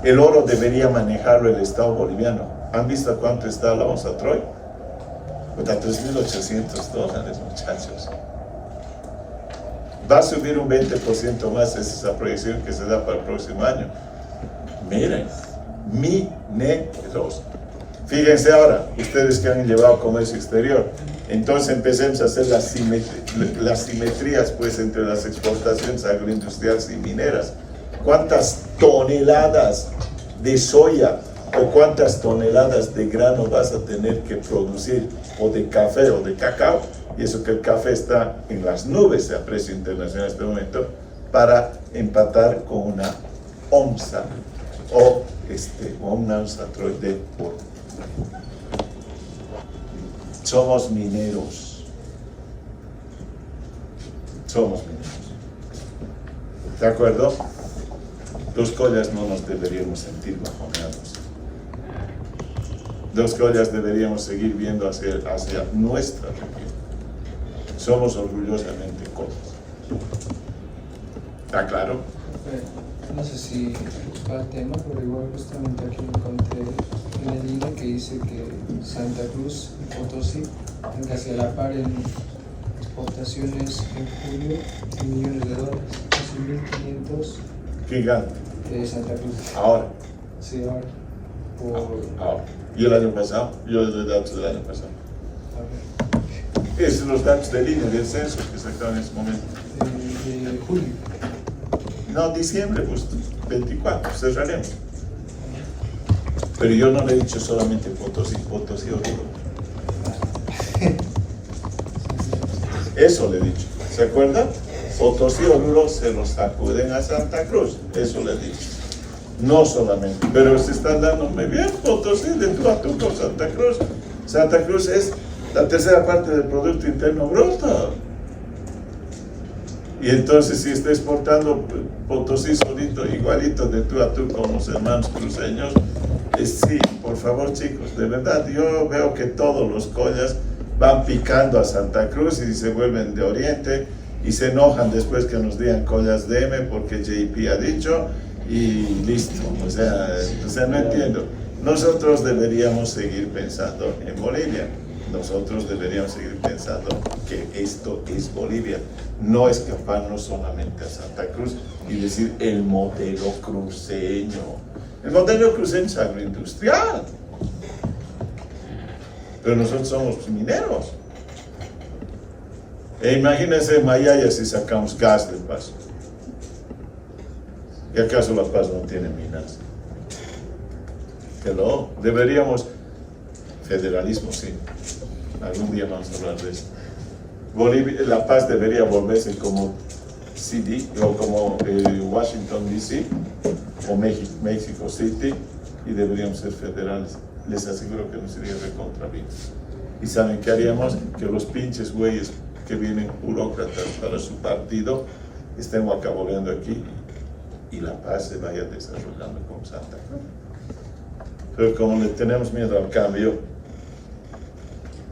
El oro debería manejarlo el Estado boliviano. ¿Han visto cuánto está la onza Troy? Pues a $3,800, muchachos. Va a subir un 20% más, es esa proyección que se da para el próximo año. Miren, mineros. Fíjense ahora, ustedes que han llevado comercio exterior, entonces empecemos a hacer las simetrías pues, entre las exportaciones agroindustriales y mineras. ¿Cuántas toneladas de soya o cuántas toneladas de grano vas a tener que producir, o de café o de cacao? Y eso que el café está en las nubes a precio internacional en este momento, para empatar con una onza o una onza de oro. Somos mineros. Somos mineros. ¿De acuerdo? Dos collas no nos deberíamos sentir bajoneados. Dos collas deberíamos seguir viendo hacia nuestra región. Somos orgullosamente collas. ¿Está claro? No sé si va el tema, pero igual justamente aquí encontré una línea que dice que Santa Cruz y Potosí están casi a la par en exportaciones en julio de millones de dólares, casi 1.500 Gigante. de Santa Cruz. Ahora. Sí, ahora. Ahora. ¿Y el año pasado? Yo les doy datos del año pasado. A ver, Esos son los datos de línea del censo que sacaron en ese momento. de julio. No, diciembre, pues 24, cerraremos. Pero yo no le he dicho solamente Potosí Oruro. Eso le he dicho. ¿Se acuerdan? Potosí Oruro se los sacuden a Santa Cruz. Eso le he dicho. No solamente. Pero se están dando muy bien Potosí de tú a tú con Santa Cruz. Santa Cruz es la tercera parte del Producto Interno Bruto. Y entonces si está exportando Potosí solito, igualito de tú a tú con los hermanos cruceños, sí, por favor chicos, de verdad, yo veo que todos los collas van picando a Santa Cruz y se vuelven de Oriente y se enojan después que nos digan collas de M porque JP ha dicho y listo. O sea, no entiendo. Nosotros deberíamos seguir pensando en Bolivia. Nosotros deberíamos seguir pensando que esto es Bolivia, no escaparnos solamente a Santa Cruz y decir el modelo cruceño. El modelo cruceño es agroindustrial, pero nosotros somos mineros. E imagínense Mayaya si sacamos gas del Paso. ¿Y acaso La Paz no tiene minas? Que no, deberíamos, federalismo sí. Algún día vamos a hablar de eso. Bolivia, La Paz debería volverse como CD o como Washington DC o México City y deberíamos ser federales. Les aseguro que nos sería recontra bien. ¿Y saben qué haríamos? Que los pinches güeyes que vienen burócratas para su partido estén guacaboleando aquí y La Paz se vaya desarrollando como Santa Cruz. Pero como le tenemos miedo al cambio,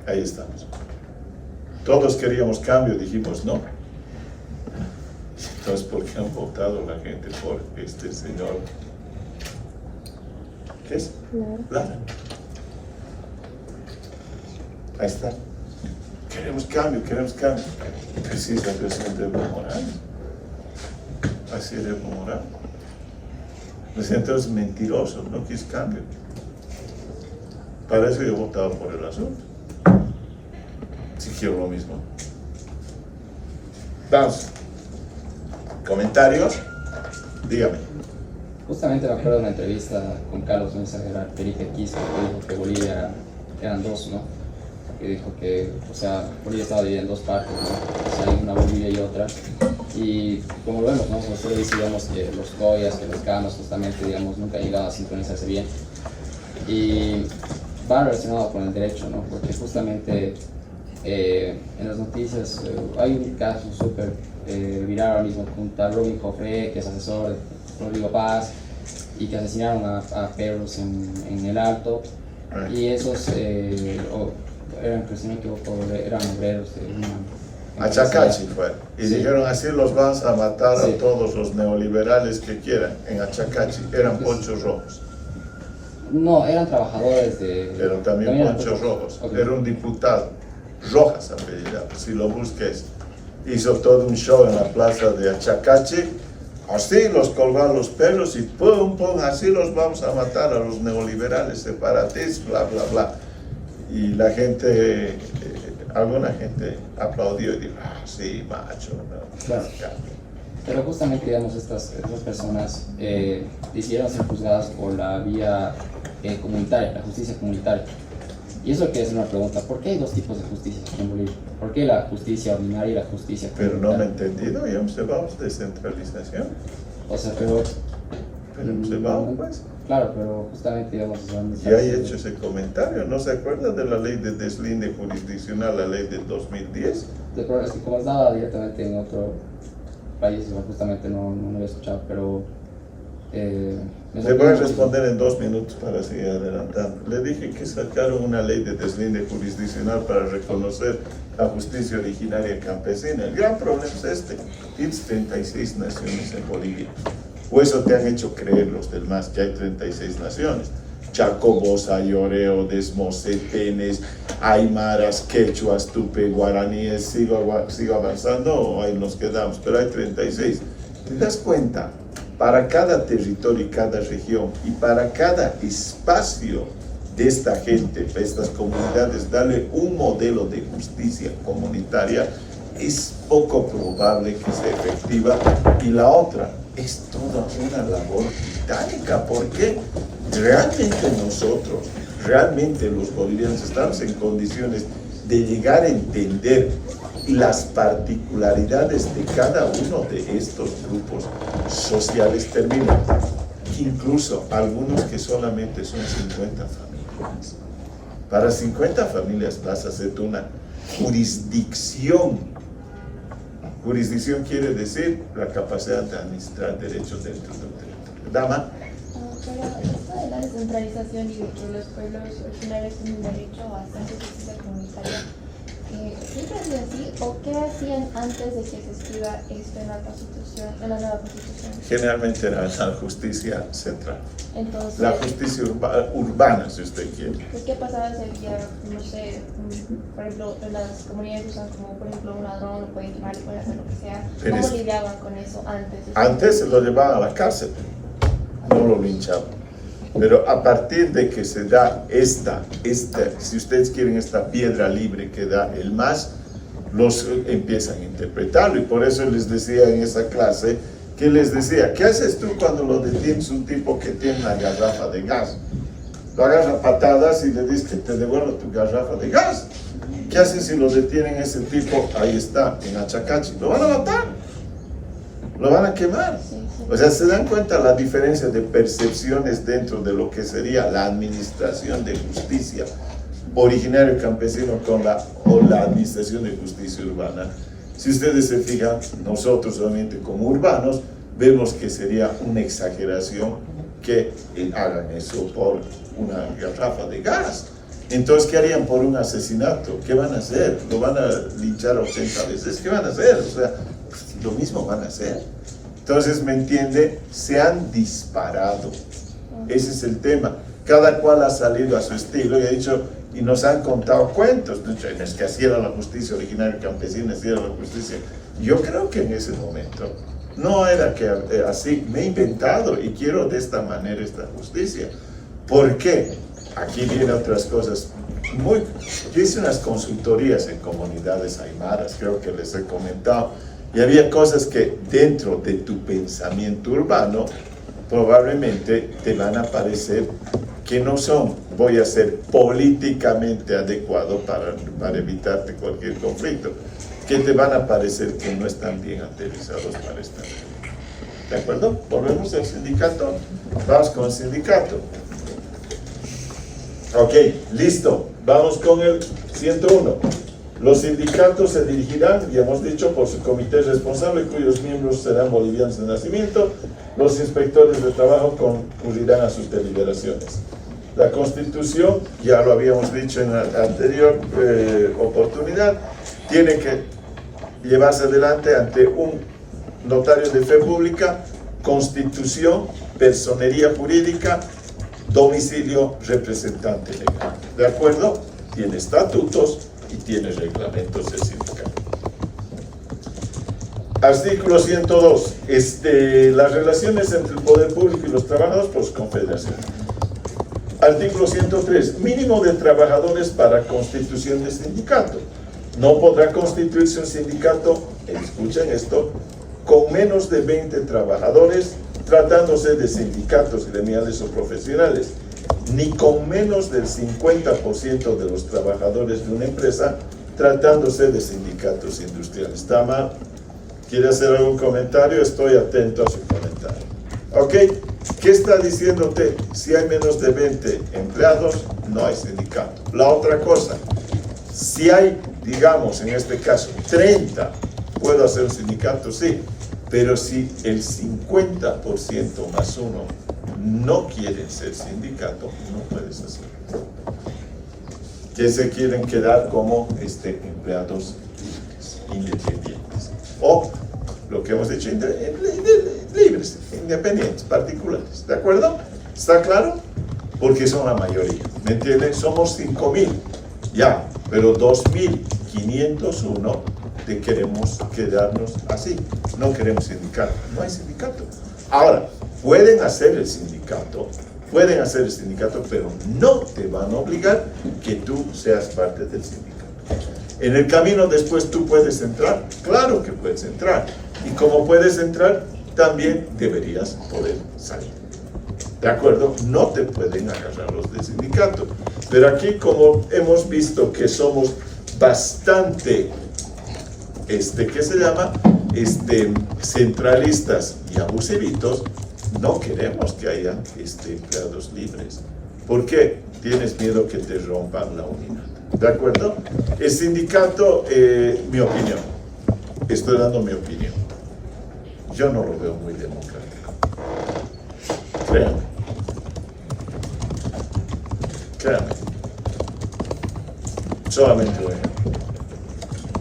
ahí estamos. Todos queríamos cambio, dijimos no. Entonces, ¿por qué han votado la gente por este señor? ¿Qué es? Lara. Ahí está. Queremos cambio, queremos cambio. Así es la presidenta Evo Morales. Así es Evo Morales. Entonces, mentiroso, no quiso cambio. Para eso yo he votado por el asunto. Si quiero lo mismo. Vamos. ¿Comentarios? Dígame. Justamente me acuerdo de una entrevista con Carlos Mensaje Perique Quiso, que dijo que Bolivia eran dos, ¿no? Que dijo que, o sea, Bolivia estaba dividida en dos partes, ¿no? O sea, hay una Bolivia y otra. Y como lo vemos, ¿no? Nosotros decíamos que los collas, que los canos, justamente, digamos, nunca han llegado a sincronizarse bien. Y va relacionado con el derecho, ¿no? Porque justamente en las noticias hay un caso súper viral ahora mismo con tal Robin Joffre, que es asesor de Rodrigo Paz, y que asesinaron a perros en el Alto. Y esos eran, si no me equivoco, eran obreros de una... A Chacachi fue. Y sí. Dijeron así los vas a matar Sí. a todos los neoliberales que quieran. En Achacachi eran ponchos rojos. No, eran trabajadores de... Eran también ponchos rojos. Okay. Era un diputado. Rojas apellidado, si lo busques. Hizo todo un show en la plaza de Achacachi así los colgar los perros y pum, pum, así los vamos a matar a los neoliberales, separatistas, bla, bla, bla. Y la gente, alguna gente aplaudió y dijo, ah, sí, macho, no, Claro. Pero justamente, digamos, estas personas decidieron ser juzgadas por la vía comunitaria, la justicia comunitaria. Y eso quiere hacer una pregunta, ¿por qué hay dos tipos de justicia en Bolivia? ¿Por qué la justicia ordinaria y la justicia Pero comunitaria? no me he entendido, ya observamos descentralización. O sea, pero... Pero observamos, pues. Claro, pero justamente, digamos... Ya he hecho ese comentario, ¿no se acuerda de la ley de deslinde jurisdiccional, la ley del 2010? Es que como estaba directamente en otro país, justamente no lo había escuchado, pero... Le voy a responder en 2 minutos para seguir adelantando. Le dije que sacaron una ley de deslinde jurisdiccional para reconocer la justicia originaria campesina. El gran problema es este. Tienes 36 naciones en Bolivia. O eso te han hecho creer los del MAS, que hay 36 naciones. Chacobos, Ayoreo, Desmocetenes, Aymaras, Quechuas, Tupe, Guaraníes. Sigo avanzando o ahí nos quedamos, pero hay 36. ¿Te das cuenta? Para cada territorio y cada región y para cada espacio de esta gente, de estas comunidades, darle un modelo de justicia comunitaria es poco probable que sea efectiva. Y la otra, es toda una labor titánica, porque realmente nosotros, realmente los bolivianos estamos en condiciones de llegar a entender las particularidades de cada uno de estos grupos sociales. Termina, incluso algunos que solamente son 50 familias. Para 50 familias vas a hacer una jurisdicción. Jurisdicción quiere decir la capacidad de administrar derechos dentro del territorio. Dama. Pero esto de la descentralización y de que los pueblos originarios tienen derecho a hacer justicia comunitaria, ¿siempre ha sido así? ¿O qué hacían antes de que se escriba esto en la Constitución, en la nueva Constitución? Generalmente era la justicia central. Entonces, La justicia urbana, si usted quiere. pues, ¿qué pasaba si había, no sé, por ejemplo, las comunidades usan como, por ejemplo, un ladrón, lo pueden quemar, lo pueden hacer lo que sea? Pero ¿Cómo es- lidiaban con eso antes? Antes se lo llevaban a la cárcel, no lo linchaban. Pero a partir de que se da esta, si ustedes quieren, esta piedra libre que da el MAS, los empiezan a interpretarlo. Y por eso les decía en esa clase, que les decía, ¿qué haces tú cuando lo detienes un tipo que tiene una garrafa de gas? Lo agarra a patadas y le dices que te devuelva tu garrafa de gas. ¿Qué hacen si lo detienen ese tipo? Ahí está, en Achacachi. Lo van a matar, lo van a quemar. Sí, sí. O sea, se dan cuenta la diferencia de percepciones dentro de lo que sería la administración de justicia originario campesino con la administración de justicia urbana. Si ustedes se fijan, nosotros solamente como urbanos vemos que sería una exageración que hagan eso por una garrafa de gas. Entonces, ¿qué harían por un asesinato? ¿Qué van a hacer? ¿Lo van a linchar 80 veces? ¿Qué van a hacer? O sea, lo mismo van a hacer. Entonces, ¿me entiende? Se han disparado. Ese es el tema. Cada cual ha salido a su estilo y ha dicho, y nos han contado cuentos. No es que así era la justicia originaria campesina, así era la justicia. Yo creo que en ese momento no era que así, me he inventado y quiero de esta manera esta justicia. ¿Por qué? Aquí vienen otras cosas. Yo hice unas consultorías en comunidades aymaras, creo que les he comentado, y había cosas que dentro de tu pensamiento urbano probablemente te van a parecer que no son, voy a ser políticamente adecuado para evitarte cualquier conflicto, que te van a parecer que no están bien aterrizados para esta realidad. ¿De acuerdo? Volvemos al sindicato. Vamos con el sindicato. Ok, listo. Vamos con el 101. Los sindicatos se dirigirán, ya hemos dicho, por su comité responsable, cuyos miembros serán bolivianos de nacimiento. Los inspectores de trabajo concurrirán a sus deliberaciones. La Constitución, ya lo habíamos dicho en la anterior oportunidad, tiene que llevarse adelante ante un notario de fe pública, constitución, personería jurídica, domicilio, representante legal. ¿De acuerdo? Tiene estatutos y tiene reglamentos del sindicato. Artículo 102. Las relaciones entre el poder público y los trabajadores, pues confederación. Artículo 103. Mínimo de trabajadores para constitución de sindicato. No podrá constituirse un sindicato, escuchen esto, con menos de 20 trabajadores, tratándose de sindicatos gremiales o profesionales, ni con menos del 50% de los trabajadores de una empresa, tratándose de sindicatos industriales. ¿Está mal? ¿Quiere hacer algún comentario? Estoy atento a su comentario. ¿Ok? ¿Qué está diciéndote? Si hay menos de 20 empleados, no hay sindicato. La otra cosa, si hay, digamos, en este caso, 30, ¿puedo hacer un sindicato? Sí. Pero si el 50% más uno no quieren ser sindicato, no puedes hacerlo. Que se quieren quedar como empleados independientes. O, lo que hemos dicho, libres, independientes, particulares. ¿De acuerdo? ¿Está claro? Porque son la mayoría. ¿Me entienden? Somos 5.000. Ya, pero 2.501 te queremos quedarnos así. No queremos sindicato. No hay sindicato. Ahora, pueden hacer el sindicato, pero no te van a obligar que tú seas parte del sindicato. En el camino después tú puedes entrar, claro que puedes entrar. Y como puedes entrar, también deberías poder salir. ¿De acuerdo? No te pueden agarrar los del sindicato. Pero aquí, como hemos visto que somos bastante, ¿qué se llama? Centralistas y abusivitos, no queremos que haya empleados libres. ¿Por qué? Tienes miedo que te rompan la unidad. ¿De acuerdo? El sindicato, mi opinión, estoy dando mi opinión. Yo no lo veo muy democrático. Créanme. Solamente un ejemplo.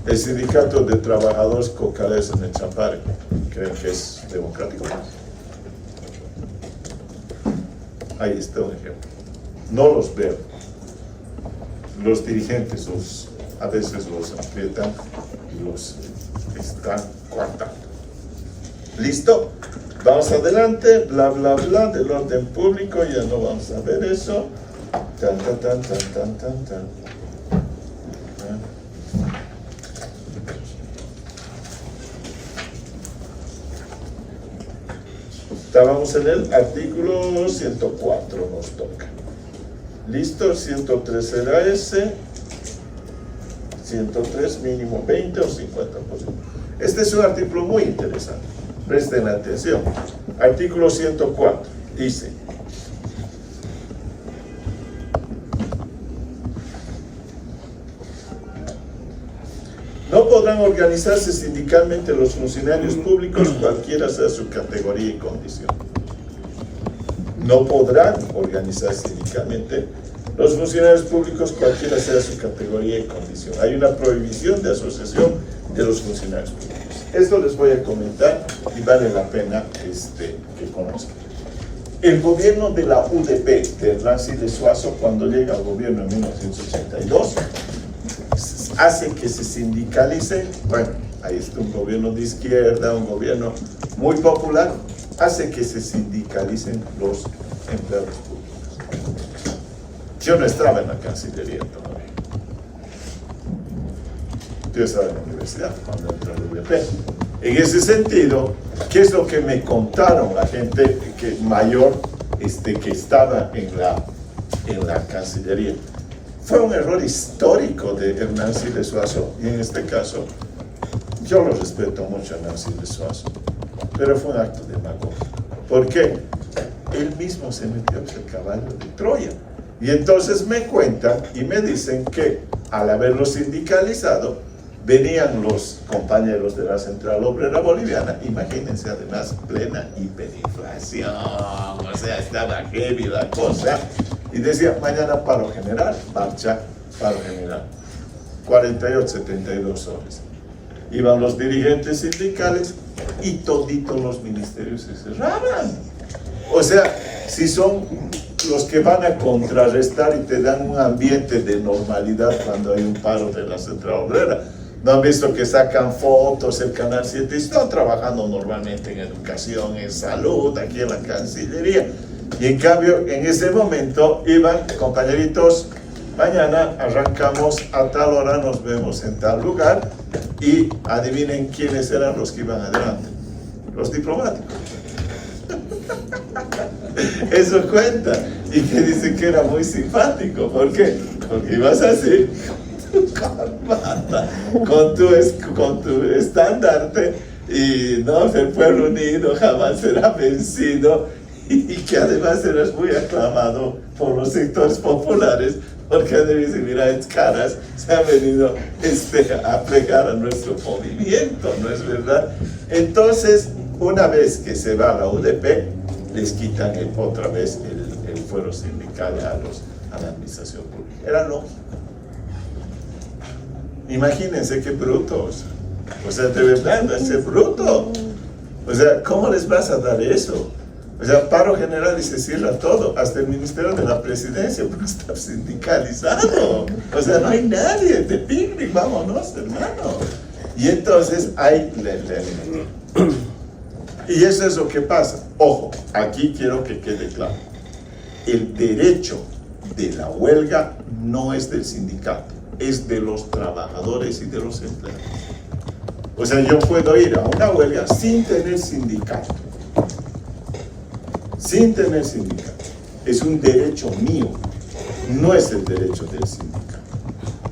El sindicato de trabajadores cocaleros en el Champare, ¿creen que es democrático? Ahí está un ejemplo. No los veo. Los dirigentes a veces los aprietan y los están coartando. ¿Listo? Vamos adelante, bla, bla, bla, del orden público, ya no vamos a ver eso. Tan, tan, tan, tan, tan, tan, tan. Estábamos en el artículo 104, nos toca. ¿Listo? 103 será ese. 103 mínimo 20 o 50%. Este es un artículo muy interesante. Presten atención. Artículo 104 dice: no podrán organizarse sindicalmente los funcionarios públicos, cualquiera sea su categoría y condición. No podrán organizarse sindicalmente los funcionarios públicos, cualquiera sea su categoría y condición. Hay una prohibición de asociación de los funcionarios públicos. Esto les voy a comentar y vale la pena que conozcan. El gobierno de la UDP, de Hernán Siles Suazo, cuando llega al gobierno en 1982, hace que se sindicalice. Bueno, ahí está un gobierno de izquierda, un gobierno muy popular, hace que se sindicalicen los empleados públicos. Yo no estaba en la Cancillería todavía. Yo estaba en la universidad cuando entró el UDP. En ese sentido, ¿qué es lo que me contaron la gente mayor que estaba en la Cancillería? Fue un error histórico de Hernán Siles Suazo, y en este caso, yo lo respeto mucho a Hernán Siles Suazo, pero fue un acto demagógico. ¿Por qué? Él mismo se metió en el caballo de Troya. Y entonces me cuentan y me dicen que al haberlo sindicalizado, venían los compañeros de la Central Obrera Boliviana, imagínense, además, plena hiperinflación, o sea, estaba heavy la cosa, y decía, mañana paro general, marcha, paro general, 48, 72 horas. Iban los dirigentes sindicales y toditos los ministerios se cerraban. O sea, si son los que van a contrarrestar y te dan un ambiente de normalidad cuando hay un paro de la Central Obrera, ¿No han visto que sacan fotos el Canal 7? Están trabajando normalmente en educación, en salud, aquí en la Cancillería. Y en cambio, en ese momento iban, compañeritos, mañana arrancamos a tal hora, nos vemos en tal lugar, y adivinen quiénes eran los que iban adelante. Los diplomáticos. Eso cuenta. Y que dice que era muy simpático. ¿Por qué? Porque ibas así, con tu estandarte, y no, el pueblo unido jamás será vencido, y que además eras muy aclamado por los sectores populares, porque dicen, mira, es caras, se ha venido a plegar a nuestro movimiento, ¿no es verdad? Entonces, una vez que se va a la UDP, les quitan otra vez el fuero sindical a la administración pública. Era lógico. Imagínense qué brutos. O sea, de verdad, no es bruto. O sea, ¿cómo les vas a dar eso? O sea, paro general y se cierra todo, hasta el Ministerio de la Presidencia, porque está sindicalizado. O sea, no hay nadie, de picnic, vámonos, hermano. Y entonces hay... Y eso es lo que pasa. Ojo, aquí quiero que quede claro. El derecho de la huelga no es del sindicato, es de los trabajadores y de los empleados. O sea, yo puedo ir a una huelga sin tener sindicato. Sin tener sindicato. Es un derecho mío, no es el derecho del sindicato.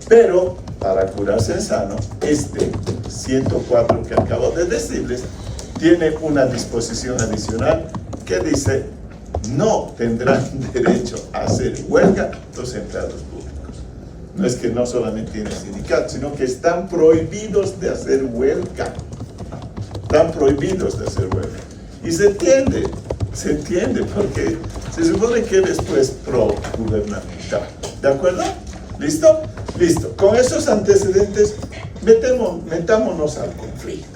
Pero, para curarse en sano, este 104 que acabo de decirles, tiene una disposición adicional que dice: no tendrán derecho a hacer huelga los empleados públicos. No es que no solamente tienen sindicato, sino que están prohibidos de hacer huelga. Están prohibidos de hacer huelga. Y se entiende, porque se supone que eres pues pro-gubernamental. ¿De acuerdo? ¿Listo? Listo. Con esos antecedentes, metámonos al conflicto.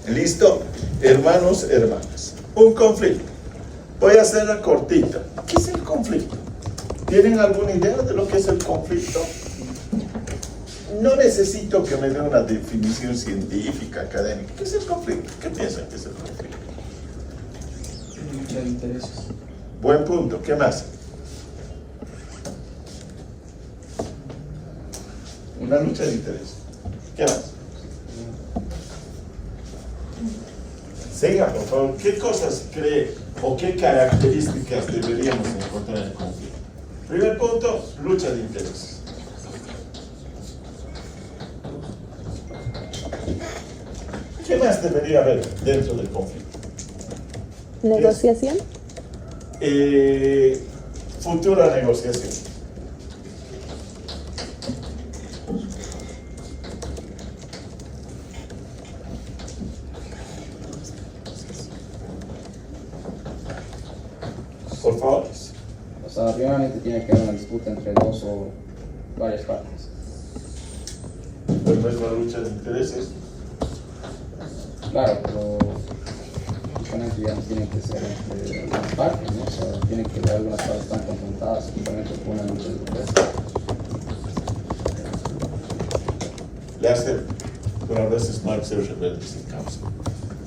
¿Listo? Hermanos, hermanas. Un conflicto. Voy a hacerla cortita. ¿Qué es el conflicto? ¿Tienen alguna idea de lo que es el conflicto? No necesito que me den una definición científica, académica. ¿Qué es el conflicto? ¿Qué piensan que es el conflicto? Lucha de intereses. Buen punto. ¿Qué más? Una lucha de intereses. ¿Qué más? Siga, por favor. ¿Qué cosas cree o qué características deberíamos encontrar en el conflicto? Primer punto, lucha de intereses. ¿Qué más debería haber dentro del conflicto? ¿Negociación? Futura negociación. Por favor. O sea, primeramente tiene que haber una disputa entre dos o varias partes. Pues no es la lucha de intereses. Claro, pero justamente ya no tienen que ser entre las partes, ¿no? O sea, tienen que haber algunas partes tan confrontadas, justamente por una lucha de intereses. Le hace, pero a veces no hay que ser rebeldes sin causa.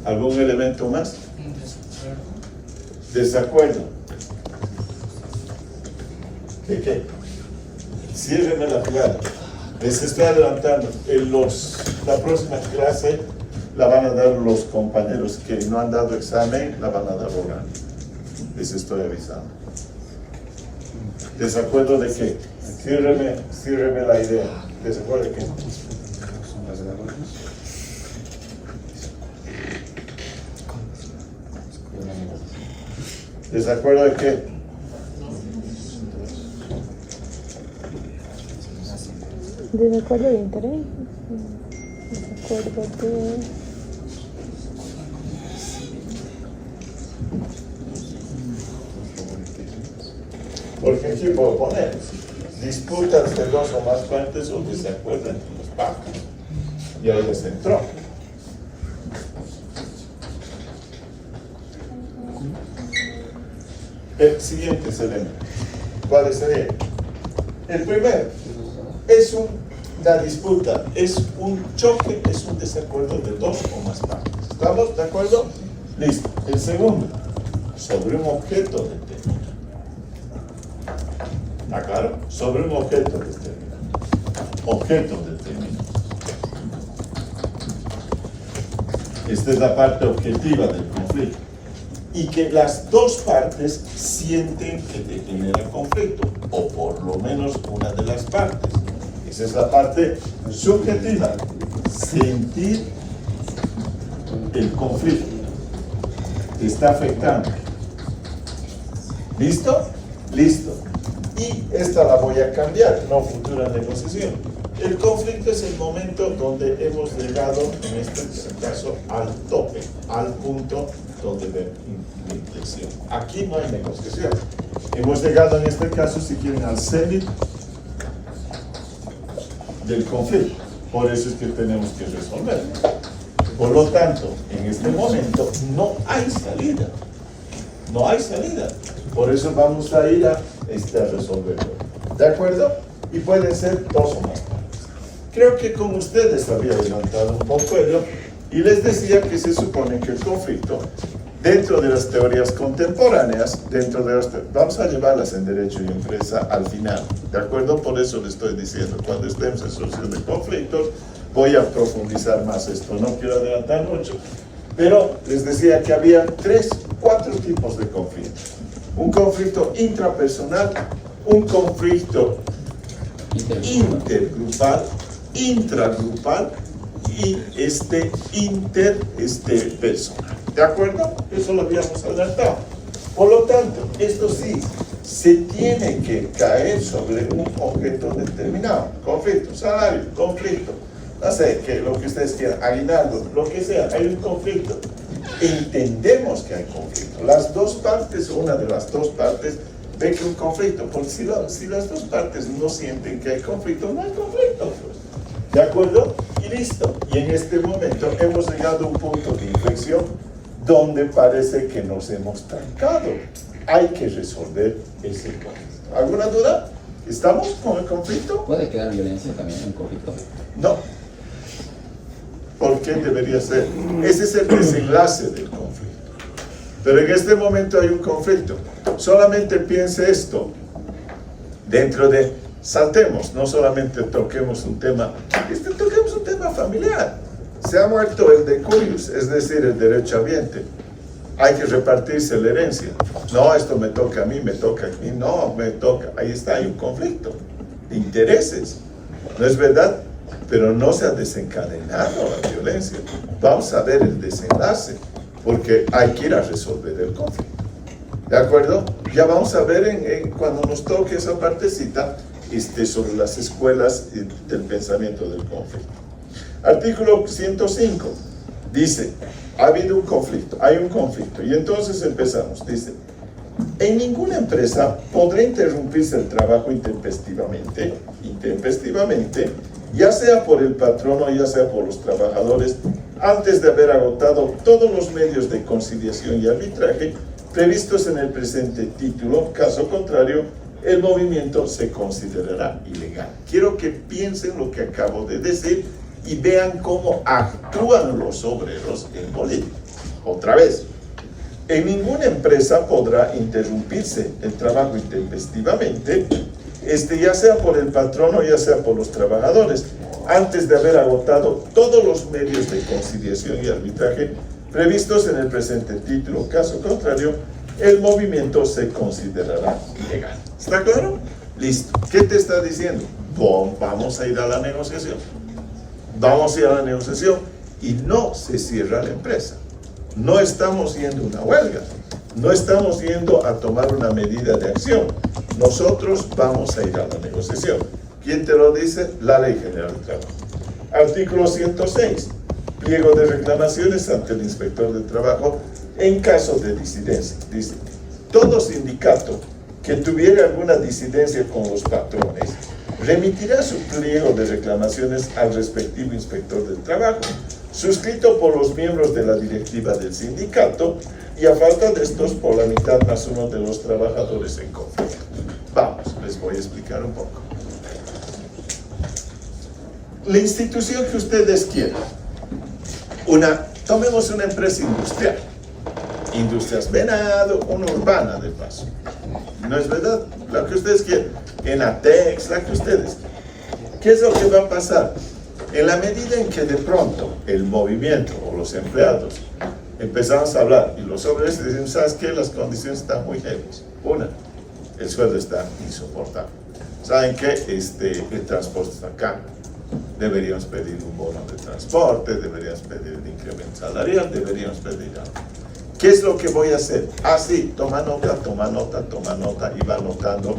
¿Algún elemento más? Desacuerdo. ¿Qué? Ciérreme la jugada. Les estoy adelantando. La próxima clase la van a dar los compañeros que no han dado examen, la van a dar oral. Les estoy avisando. ¿Desacuerdo de qué? Ciérreme la idea. ¿Desacuerdo de qué? ¿Desacuerdo de qué? ¿Desacuerdo de interés? ¿Desacuerdo de...? Porque aquí puedo poner disputas de dos o más fuentes o desacuerdo entre los partes. Y ahí les entró. El siguiente elemento. ¿Cuál sería? El primero es un la disputa es un choque, es un desacuerdo de dos o más partes. ¿Estamos de acuerdo? Listo. El segundo, sobre un objeto determinado. ¿Está claro? Sobre un objeto determinado. Objeto determinado. Esta es la parte objetiva del conflicto. Y que las dos partes sienten que te genera conflicto, o por lo menos una de las partes. Esa es la parte subjetiva. Sentir el conflicto te está afectando. ¿Listo? Listo. Y esta la voy a cambiar, no futura negociación. El conflicto es el momento donde hemos llegado, en este caso, al tope, al punto donde ve inflexión. Aquí no hay negociación. Hemos llegado, en este caso, si quieren, al cenit del conflicto. Por eso es que tenemos que resolver. Por lo tanto, en este momento no hay salida. No hay salida. Por eso vamos a ir a resolverlo. ¿De acuerdo? Y pueden ser dos o más partes. Creo que con ustedes había adelantado un poco ello y les decía que se supone que el conflicto, dentro de las teorías contemporáneas, vamos a llevarlas en Derecho y Empresa al final. ¿De acuerdo? Por eso les estoy diciendo, cuando estemos en solución de conflictos, voy a profundizar más esto. No quiero adelantar mucho. Pero les decía que había 4 tipos de conflictos. Un conflicto intrapersonal, un conflicto intergrupal, intragrupal y interpersonal. ¿De acuerdo? Eso lo habíamos adelantado. Por lo tanto, esto sí, se tiene que caer sobre un objeto determinado. Conflicto, salario, conflicto, no sé, que lo que ustedes quieran, aguinaldo, lo que sea, hay un conflicto. Entendemos que hay conflicto. Las dos partes, o una de las dos partes, ve que un conflicto, porque si las dos partes no sienten que hay conflicto, no hay conflicto. Pues. ¿De acuerdo? Y listo. Y en este momento hemos llegado a un punto de inflexión donde parece que nos hemos trancado. Hay que resolver ese conflicto. ¿Alguna duda? ¿Estamos con el conflicto? ¿Puede quedar violencia también en conflicto? No. ¿Por qué debería ser? Ese es el desenlace del conflicto. Pero en este momento hay un conflicto. Solamente piense esto. Dentro de, saltemos, no solamente toquemos un tema, toquemos un tema familiar. Se ha muerto el decurius, es decir, el derecho ambiente. Hay que repartirse la herencia. No, esto me toca a mí, me toca a mí, no, me toca. Ahí está, hay un conflicto de intereses. ¿No es verdad? Pero no se ha desencadenado la violencia. Vamos a ver el desenlace, porque hay que ir a resolver el conflicto. ¿De acuerdo? Ya vamos a ver cuando nos toque esa partecita sobre las escuelas del pensamiento del conflicto. Artículo 105 dice, ha habido un conflicto, hay un conflicto, y entonces empezamos, dice, en ninguna empresa podrá interrumpirse el trabajo intempestivamente, ya sea por el patrono, ya sea por los trabajadores, antes de haber agotado todos los medios de conciliación y arbitraje previstos en el presente título. Caso contrario, el movimiento se considerará ilegal. Quiero que piensen lo que acabo de decir y vean cómo actúan los obreros en Bolivia. Otra vez, en ninguna empresa podrá interrumpirse el trabajo intempestivamente, ya sea por el patrono, ya sea por los trabajadores, antes de haber agotado todos los medios de conciliación y arbitraje previstos en el presente título. Caso contrario, el movimiento se considerará ilegal. ¿Está claro? Listo. ¿Qué te está diciendo? Vamos a ir a la negociación. Vamos a ir a la negociación y no se cierra la empresa. No estamos yendo a una huelga. No estamos yendo a tomar una medida de acción. Nosotros vamos a ir a la negociación. ¿Quién te lo dice? La Ley General del Trabajo. Artículo 106. Pliego de reclamaciones ante el inspector de trabajo en caso de disidencia. Dice, todo sindicato que tuviera alguna disidencia con los patrones remitirá su pliego de reclamaciones al respectivo inspector del trabajo, suscrito por los miembros de la directiva del sindicato y a falta de estos por la mitad más uno de los trabajadores en conflicto. Vamos, les voy a explicar un poco. la institución que ustedes quieran. Tomemos una empresa industrial. Industrias Venado, una urbana de paso. ¿No es verdad? Lo que ustedes quieran. Enatex, la que ustedes quieran. ¿Qué es lo que va a pasar? En la medida en que de pronto el movimiento o los empleados empezamos a hablar y los obreros dicen, ¿sabes qué? Las condiciones están muy heavy. Una, el sueldo está insoportable. ¿Saben qué? El transporte está acá. Deberíamos pedir un bono de transporte, deberíamos pedir un incremento salarial, deberíamos pedir algo. ¿Qué es lo que voy a hacer? Sí, toma nota, y va anotando.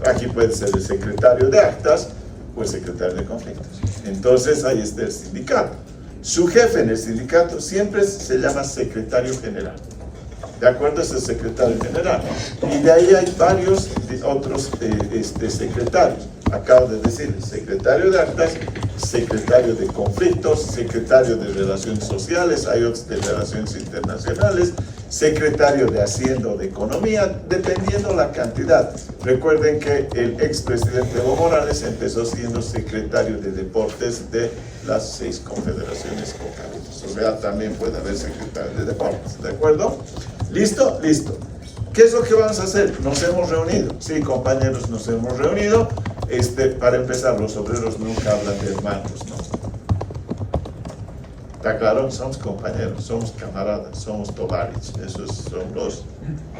Aquí puede ser el secretario de actas o el secretario de conflictos. Entonces ahí está el sindicato. Su jefe en el sindicato siempre se llama secretario general. ¿De acuerdo? Es el secretario general. Y de ahí hay varios otros secretarios. Acabo de decir, secretario de actas, secretario de conflictos, secretario de relaciones sociales, hay otros de relaciones internacionales, secretario de Hacienda o de Economía, dependiendo la cantidad. Recuerden que el expresidente Evo Morales empezó siendo secretario de deportes de las 6 confederaciones concaleñas. O sea, también puede haber secretario de deportes, ¿de acuerdo? ¿Listo? Listo. ¿Qué es lo que vamos a hacer? Nos hemos reunido. Sí, compañeros, nos hemos reunido. Para empezar, los obreros nunca hablan de hermanos, ¿no? ¿Está claro? Somos compañeros, somos camaradas, somos tovarich, esos son los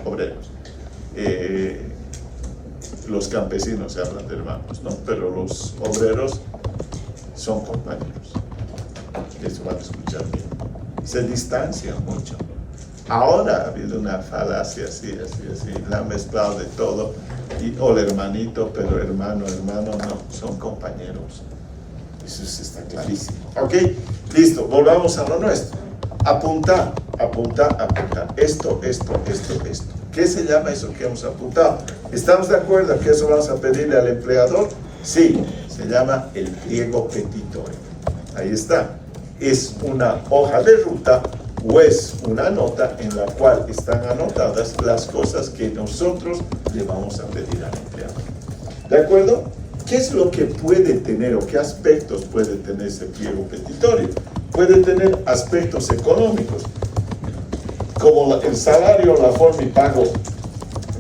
obreros. Los campesinos se hablan de hermanos, ¿no? Pero los obreros son compañeros. Eso van a escuchar bien. Se distancian mucho. Ahora ha habido una falacia así, la han mezclado de todo, o el hermanito, pero hermano, no, son compañeros. Eso está clarísimo. ¿Ok? Listo, volvamos a lo nuestro. Apuntar. Esto. ¿Qué se llama eso que hemos apuntado? ¿Estamos de acuerdo que eso vamos a pedirle al empleador? Sí, se llama el pliego petitorio. Ahí está. Es una hoja de ruta o es una nota en la cual están anotadas las cosas que nosotros le vamos a pedir al empleador. ¿De acuerdo? ¿Qué es lo que puede tener o qué aspectos puede tener ese pliego petitorio? Puede tener aspectos económicos, como el salario, la forma y pago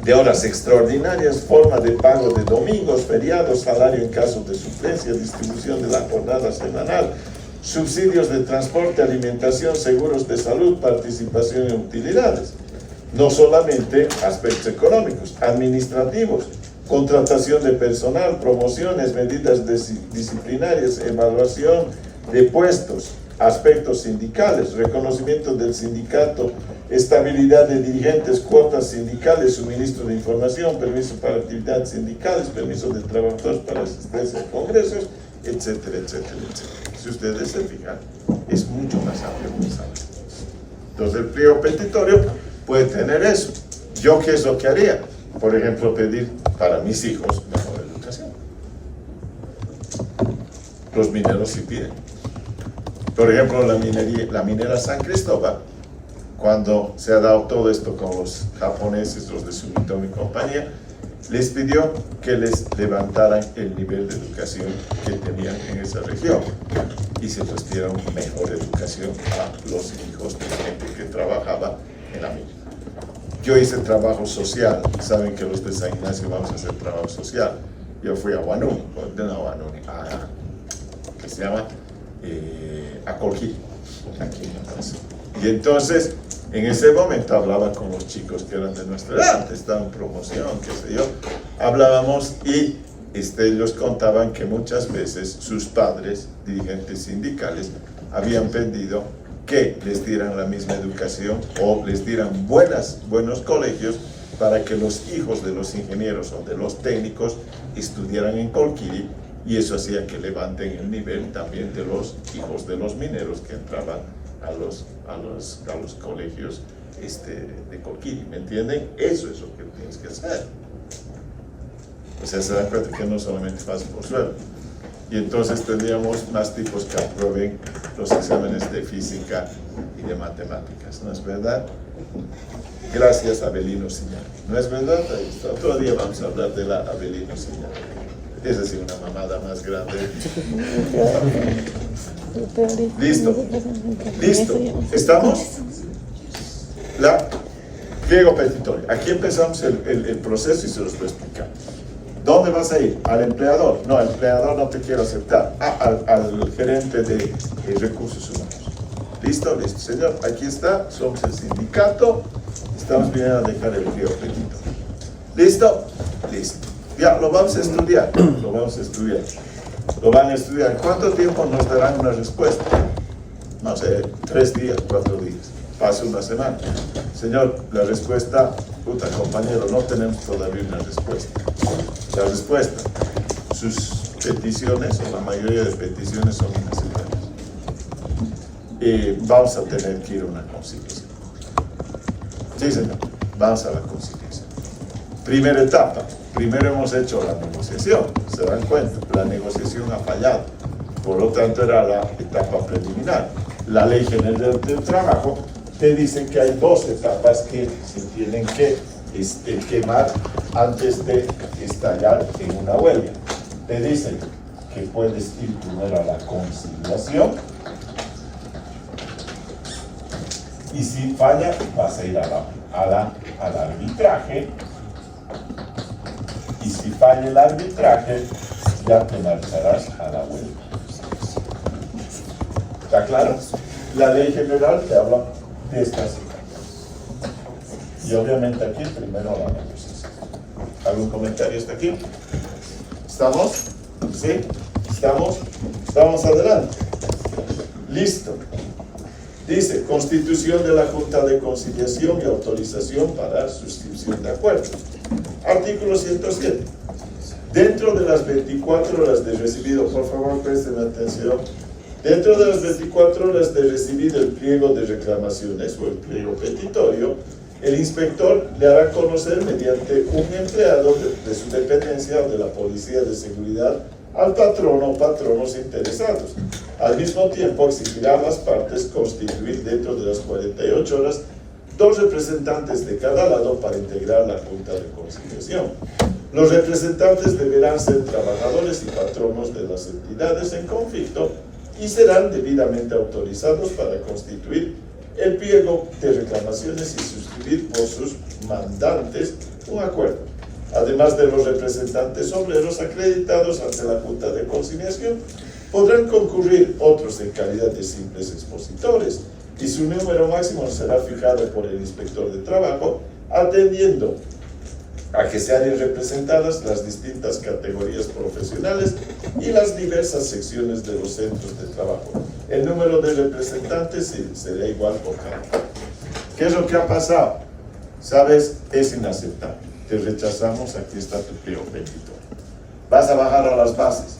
de horas extraordinarias, forma de pago de domingos, feriados, salario en caso de suplencia, distribución de la jornada semanal, subsidios de transporte, alimentación, seguros de salud, participación en utilidades. No solamente aspectos económicos, administrativos, contratación de personal, promociones, medidas disciplinarias, evaluación de puestos, aspectos sindicales, reconocimiento del sindicato, estabilidad de dirigentes, cuotas sindicales, suministro de información, permiso para actividades sindicales, permiso de trabajadores para asistencia a congresos, etcétera, etcétera, etcétera. Si ustedes se fijan, es mucho más amplio que saben. Entonces el pliego petitorio puede tener eso. ¿Yo qué es lo que haría? Por ejemplo, pedir para mis hijos mejor educación. Los mineros sí piden. Por ejemplo, la minera San Cristóbal, cuando se ha dado todo esto con los japoneses, los de Sumitomo y compañía, les pidió que les levantaran el nivel de educación que tenían en esa región y se les dieron mejor educación a los hijos de gente que trabajaba en la mina. Yo hice trabajo social, saben que los de San Ignacio vamos a hacer trabajo social. Yo fui a Huanuni, que se llama Acolquí, aquí en la casa. Y entonces, en ese momento hablaba con los chicos que eran de nuestra edad, estaban en promoción, qué sé yo, hablábamos y ellos contaban que muchas veces sus padres, dirigentes sindicales, habían pedido que les dieran la misma educación o les dieran buenos colegios para que los hijos de los ingenieros o de los técnicos estudiaran en Colquiri, y eso hacía que levanten el nivel también de los hijos de los mineros que entraban a los colegios de Colquiri, ¿me entienden? Eso es lo que tienes que hacer. O sea, se dan cuenta que no solamente pasa por sueldo. Y entonces tendríamos más tipos que aprueben los exámenes de física y de matemáticas, ¿no es verdad? Gracias, Avelino Siñán. ¿No es verdad? Ahí está. Otro día vamos a hablar de la Avelino Siñán. Es decir, una mamada más grande. Listo. Listo. ¿Estamos? Pliego petitorio. Aquí empezamos el proceso y se los voy a explicar. ¿Dónde vas a ir? ¿Al empleador? No, al empleador no te quiero aceptar. Al gerente de recursos humanos. ¿Listo? Listo, señor. Aquí está. Somos el sindicato. Estamos viniendo a dejar el pliego petitorio. ¿Listo? Listo. Ya, lo vamos a estudiar. Lo vamos a estudiar. Lo van a estudiar. ¿Cuánto tiempo nos darán una respuesta? No sé, 3 días, 4 días. Pasa una semana. Señor, la respuesta, puta compañero, no tenemos todavía una respuesta. La respuesta, sus peticiones, o la mayoría de peticiones son inaceptables. Vamos a tener que ir a una conciliación. Sí, señor, vamos a la conciliación. Primera etapa, primero hemos hecho la negociación, se dan cuenta, la negociación ha fallado. Por lo tanto, era la etapa preliminar. La Ley General del Trabajo te dicen que hay 2 etapas que se tienen que quemar antes de estallar en una huelga. Te dicen que puedes ir primero a la conciliación y si falla vas a ir al arbitraje y si falla el arbitraje ya te marcharás a la huelga. ¿Está claro? La Ley General te habla de estas etapas. Y obviamente aquí primero la negociación. ¿Algún comentario hasta aquí? ¿Estamos? ¿Sí? ¿Estamos? ¿Estamos adelante? Listo. Dice, constitución de la Junta de Conciliación y autorización para suscripción de acuerdos. Artículo 107. Dentro de las 24 horas de recibido, por favor presten atención, dentro de las 24 horas de recibido el pliego de reclamaciones o el pliego petitorio, el inspector le hará conocer mediante un empleado de su dependencia o de la Policía de Seguridad al patrono o patronos interesados. Al mismo tiempo exigirá a las partes constituir dentro de las 48 horas 2 representantes de cada lado para integrar la Junta de Conciliación. Los representantes deberán ser trabajadores y patronos de las entidades en conflicto y serán debidamente autorizados para constituir el pliego de reclamaciones y suscribir por sus mandantes un acuerdo. Además de los representantes obreros acreditados ante la Junta de Conciliación, podrán concurrir otros en calidad de simples expositores y su número máximo será fijado por el inspector de trabajo, atendiendo a que se hayan representadas las distintas categorías profesionales y las diversas secciones de los centros de trabajo. El número de representantes será igual por cada uno. ¿Qué es lo que ha pasado? ¿Sabes? Es inaceptable. Te rechazamos, aquí está tu pliego petitorio. Vas a bajar a las bases.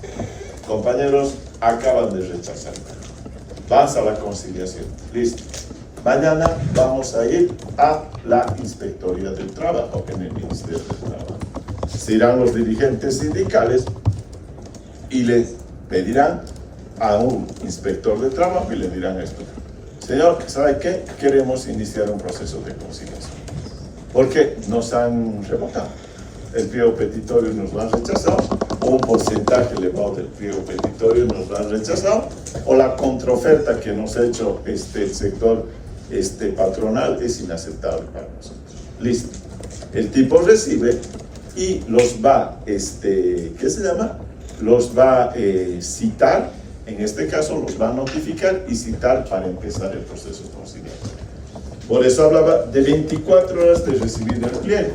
Compañeros, acaban de rechazar. Vas a la conciliación. Listo. Mañana vamos a ir a la Inspectoría del Trabajo en el Ministerio del Trabajo. Se irán los dirigentes sindicales y le pedirán a un inspector de trabajo y le dirán esto. Señor, ¿sabe qué? Queremos iniciar un proceso de conciliación. Porque nos han revocado. El pliego petitorio nos lo han rechazado, o un porcentaje elevado del pliego petitorio nos lo han rechazado, o la contraoferta que nos ha hecho el sector patronal es inaceptable para nosotros. Listo. El tipo recibe y los va, ¿qué se llama? Los va a citar, en este caso los va a notificar y citar para empezar el proceso conciliatorio. Por eso hablaba de 24 horas de recibir el pliego.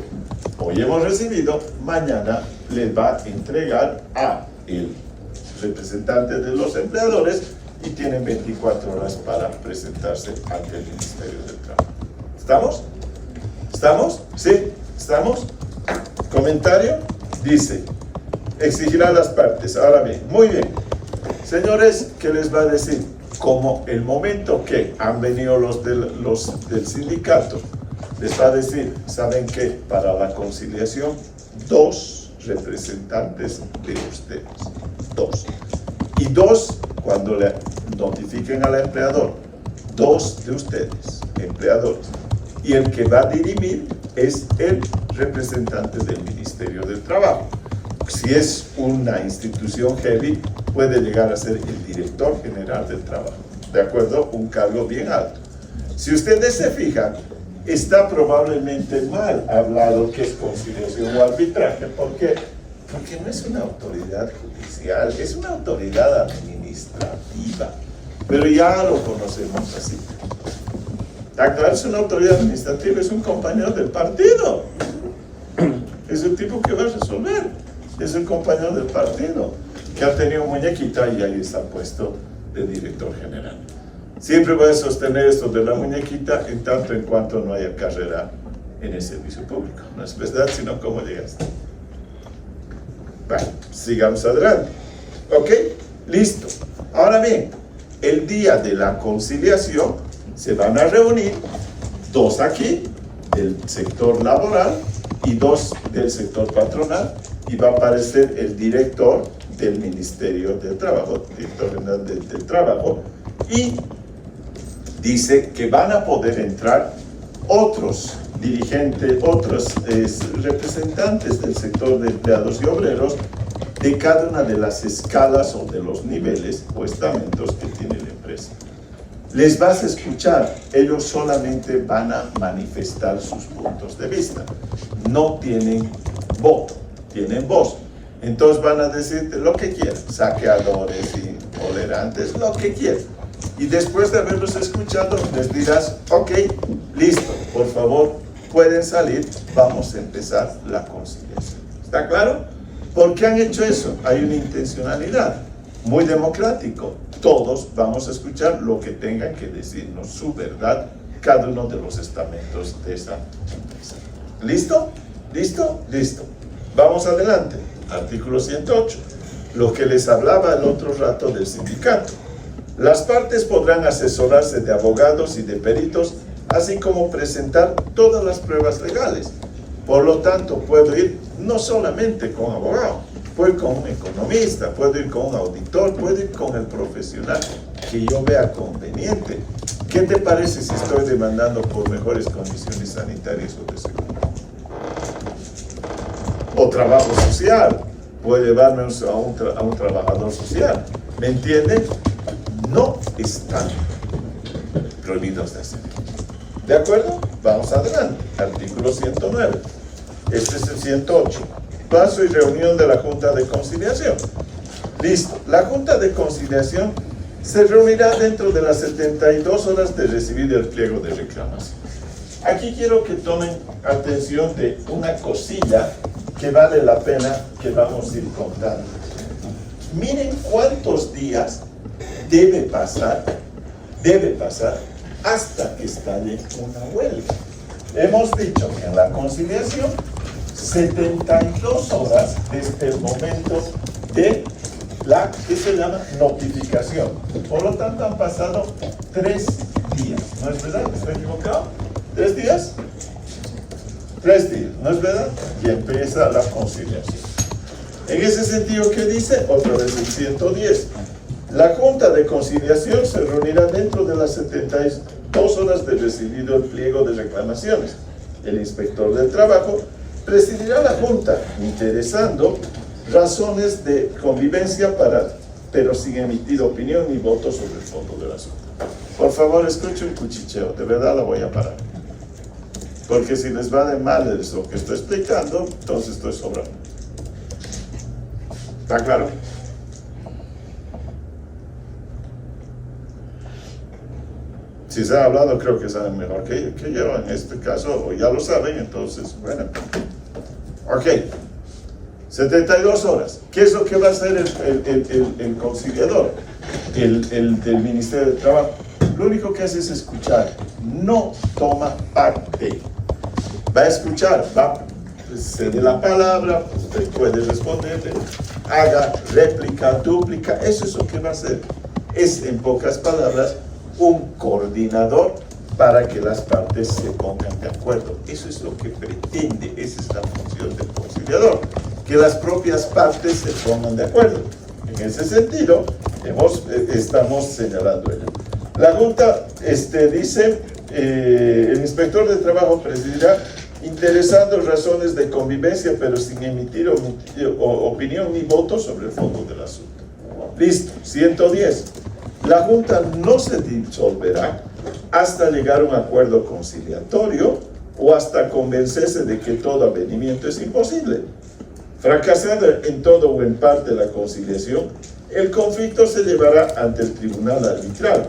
Hoy hemos recibido, mañana les va a entregar a el representante de los empleadores y tienen 24 horas para presentarse ante el Ministerio del Trabajo. ¿Estamos? ¿Estamos? ¿Sí? ¿Estamos? ¿Comentario? Dice, exigirá a las partes. Ahora bien, muy bien. Señores, ¿qué les va a decir? Como el momento que han venido los del sindicato, les va a decir, ¿saben qué? Para la conciliación, 2 representantes de ustedes. 2. Y 2, cuando le notifiquen al empleador, 2 de ustedes, empleadores. Y el que va a dirimir es el representante del Ministerio del Trabajo. si es una institución heavy, puede llegar a ser el director general del trabajo, ¿de acuerdo? Un cargo bien alto. Si ustedes se fijan, está probablemente mal hablado que es conciliación o arbitraje. ¿Por qué? Porque no es una autoridad judicial, es una autoridad administrativa, pero ya lo conocemos así. Acá es una autoridad administrativa, es un compañero del partido, es el tipo que va a resolver, es el compañero del partido, que ha tenido muñequita y ahí está puesto de director general. Siempre voy a sostener esto de la muñequita en tanto en cuanto no haya carrera en el servicio público. No es verdad, sino cómo llegaste. Bueno, sigamos adelante. ¿Ok? Listo. Ahora bien, el día de la conciliación se van a reunir 2 aquí, del sector laboral, y 2 del sector patronal, y va a aparecer el director del Ministerio del Trabajo, director general del Trabajo, y dice que van a poder entrar otros dirigentes, otros representantes del sector de empleados y obreros de cada una de las escalas o de los niveles o estamentos que tiene la empresa. Les vas a escuchar, ellos solamente van a manifestar sus puntos de vista, no tienen voto, tienen voz. Entonces van a decirte lo que quieran, saqueadores, intolerantes, lo que quieran. Y después de haberlos escuchado, les dirás, ok, listo, por favor, pueden salir, vamos a empezar la conciliación. ¿Está claro? ¿Por qué han hecho eso? Hay una intencionalidad, muy democrático. Todos vamos a escuchar lo que tengan que decirnos, su verdad, cada uno de los estamentos de esa empresa. ¿Listo? ¿Listo? Listo. Vamos adelante. Artículo 108. Lo que les hablaba el otro rato del sindicato. Las partes podrán asesorarse de abogados y de peritos, así como presentar todas las pruebas legales. Por lo tanto, puedo ir no solamente con abogado, puedo ir con un economista, puedo ir con un auditor, puedo ir con el profesional que yo vea conveniente. ¿Qué te parece si estoy demandando por mejores condiciones sanitarias o de seguridad? O trabajo social, puedo llevarme a un trabajador social. ¿Me entienden? No están prohibidos de hacer. ¿De acuerdo? Vamos adelante. Artículo 109. Este es el 108. Paso y reunión de la Junta de Conciliación. Listo. La Junta de Conciliación se reunirá dentro de las 72 horas de recibir el pliego de reclamación. Aquí quiero que tomen atención de una cosilla que vale la pena que vamos a ir contando. Miren cuántos días debe pasar hasta que estalle una huelga. Hemos dicho que en la conciliación 72 horas desde el momento de la que se llama notificación. Por lo tanto han pasado 3 días. ¿No es verdad? ¿Estoy equivocado? ¿3 días? 3 días, ¿no es verdad? Y empieza la conciliación. En ese sentido, ¿qué dice? Otra vez el 110. La Junta de Conciliación se reunirá dentro de las 72 horas de recibido el pliego de reclamaciones. El inspector del trabajo presidirá la Junta, interesando razones de convivencia pero sin emitir opinión ni voto sobre el fondo del asunto. Por favor, escuchen un cuchicheo, de verdad la voy a parar. Porque si les va de mal lo que estoy explicando, entonces estoy sobrando. ¿Está claro? Si se ha hablado, creo que saben mejor que yo en este caso, o ya lo saben, entonces, bueno. Ok. 72 horas. ¿Qué es lo que va a hacer el conciliador? El del Ministerio del Trabajo. Lo único que hace es escuchar. No toma parte. Va a escuchar, se dé la palabra, usted puede responderle, haga réplica, dúplica, eso es lo que va a hacer. Es, en pocas palabras, un coordinador para que las partes se pongan de acuerdo. Eso es lo que pretende, esa es la función del conciliador, que las propias partes se pongan de acuerdo. En ese sentido, estamos señalando ello. La Junta dice, el inspector de trabajo presidirá interesando razones de convivencia, pero sin emitir opinión ni voto sobre el fondo del asunto. Listo. 110. La Junta no se disolverá hasta llegar a un acuerdo conciliatorio o hasta convencerse de que todo avenimiento es imposible. Fracasada en todo o en parte la conciliación, el conflicto se llevará ante el tribunal arbitral.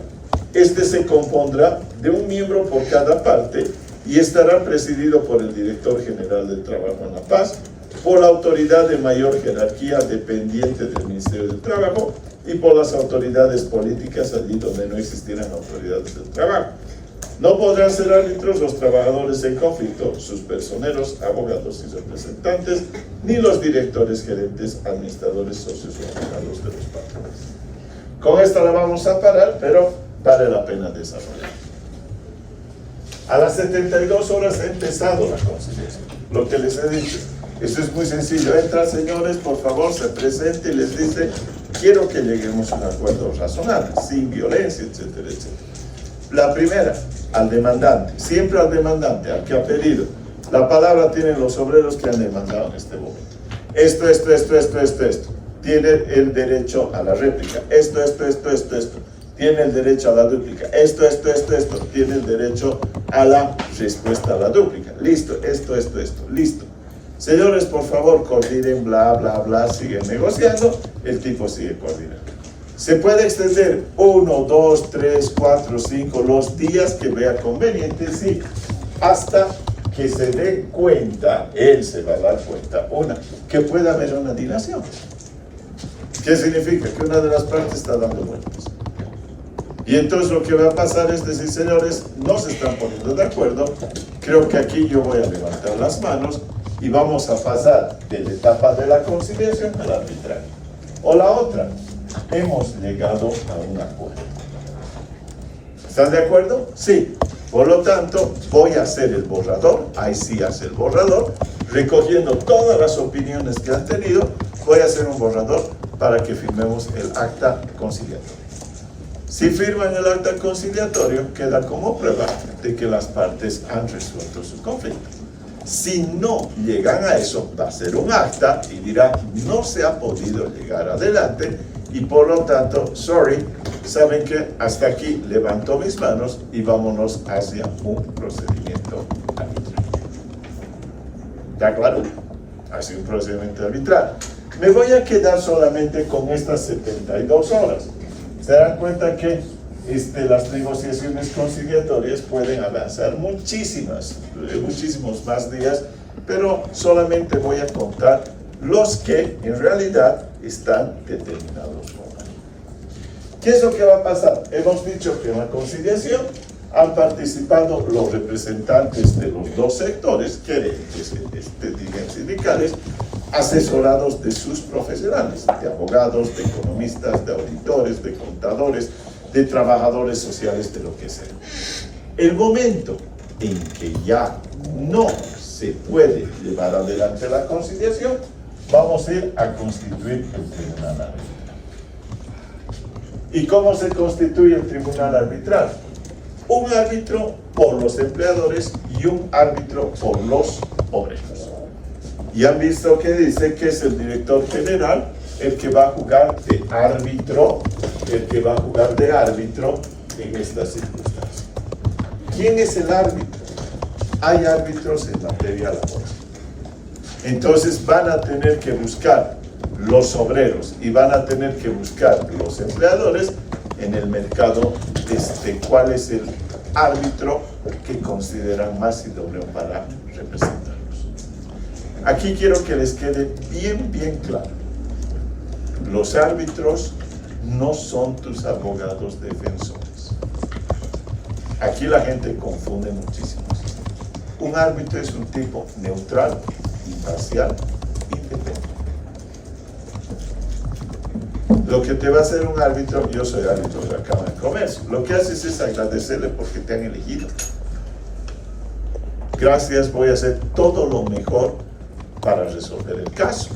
Este se compondrá de un miembro por cada parte y estará presidido por el director general del Trabajo en La Paz, por la autoridad de mayor jerarquía dependiente del Ministerio del Trabajo y por las autoridades políticas allí donde no existieran autoridades del trabajo. No podrán ser árbitros los trabajadores en conflicto, sus personeros, abogados y representantes, ni los directores, gerentes, administradores, socios o abogados de los patrones. Con esta la vamos a parar, pero vale la pena desarrollar. A las 72 horas ha empezado la conciliación. Lo que les he dicho, eso es muy sencillo. Entran, señores, por favor, se presente y les dice: quiero que lleguemos a un acuerdo razonable, sin violencia, etcétera, etcétera. La primera, al demandante, siempre al demandante, al que ha pedido. La palabra tienen los obreros que han demandado en este momento. Esto. Tiene el derecho a la réplica. Esto. Tiene el derecho a la dúplica. Esto. Tiene el derecho a la respuesta a la dúplica. Listo, esto. Listo. Señores, por favor, coordinen, bla, bla, bla, siguen negociando. El tipo sigue coordinando. Se puede extender 1, 2, 3, 4, 5, los días que vea conveniente, sí, hasta que se dé cuenta, él se va a dar cuenta, que puede haber una dilación. ¿Qué significa? Que una de las partes está dando vueltas. Y entonces lo que va a pasar es decir: señores, no se están poniendo de acuerdo, creo que aquí yo voy a levantar las manos y vamos a pasar de la etapa de la conciliación al arbitraje. O la otra, hemos llegado a un acuerdo. ¿Están de acuerdo? Sí. Por lo tanto, voy a hacer el borrador, ahí sí hace el borrador, recogiendo todas las opiniones que han tenido, voy a hacer un borrador para que firmemos el acta conciliatorio. Si firman el acta conciliatorio, queda como prueba de que las partes han resuelto su conflicto. Si no llegan a eso, va a ser un acta y dirá: no se ha podido llegar adelante y por lo tanto, sorry, saben que hasta aquí levanto mis manos y vámonos hacia un procedimiento arbitral. ¿Está claro? Hacia un procedimiento arbitral. Me voy a quedar solamente con estas 72 horas. Se dan cuenta que las negociaciones conciliatorias pueden avanzar muchísimos más días, pero solamente voy a contar los que en realidad están determinados por la ley. ¿Qué es lo que va a pasar? Hemos dicho que en la conciliación han participado los representantes de los dos sectores, que digan sindicales, asesorados de sus profesionales, de abogados, de economistas, de auditores, de contadores, de trabajadores sociales, de lo que sea. El momento en que ya no se puede llevar adelante la conciliación, vamos a ir a constituir el tribunal arbitral. ¿Y cómo se constituye el tribunal arbitral? Un árbitro por los empleadores y un árbitro por los obreros. Y han visto que dice que es el director general el que va a jugar de árbitro, en estas circunstancias. ¿Quién es el árbitro? Hay árbitros en materia laboral. Entonces van a tener que buscar los obreros y van a tener que buscar los empleadores en el mercado cuál es el árbitro que consideran más idóneo para representarlos. Aquí quiero que les quede bien claro. Los árbitros no son tus abogados defensores. Aquí la gente confunde muchísimo. Un árbitro es un tipo neutral, imparcial, independiente. Lo que te va a hacer un árbitro, yo soy árbitro de la Cámara de Comercio, lo que haces es agradecerle porque te han elegido. Gracias, voy a hacer todo lo mejor para resolver el caso.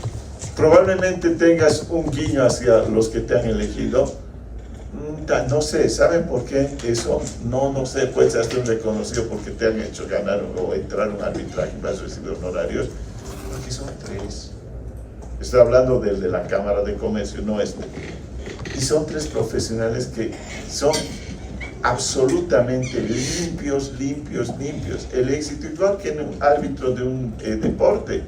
Probablemente tengas un guiño hacia los que te han elegido, No sé, ¿saben por qué eso? No sé, pues hazte un reconocido porque te han hecho ganar o entrar un arbitraje y vas a recibir honorarios, porque son 3. Estoy hablando del de la Cámara de Comercio, no este. Y son 3 profesionales que son absolutamente limpios. El éxito, igual que en un árbitro de un deporte,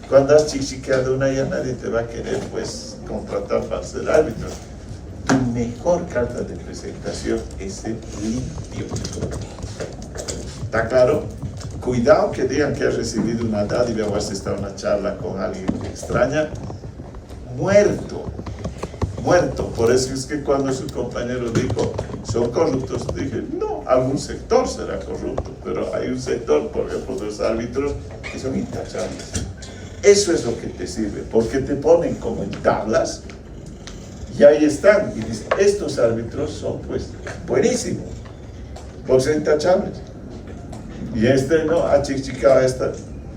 cuando has chichiqueado una ya nadie te va a querer pues contratar para ser árbitro. Tu mejor carta de presentación es el limpio. ¿Está claro? Cuidado que digan que has recibido una dádiva o has estado en una charla con alguien extraña. Muerto. Por eso es que cuando su compañero dijo, son corruptos, dije, no, algún sector será corrupto, pero hay un sector, por ejemplo, de los árbitros, que son intachables. Eso es lo que te sirve, porque te ponen como en tablas, y ahí están, y dicen, estos árbitros son pues buenísimos, porque son intachables. Y este no, ha chichicado esta,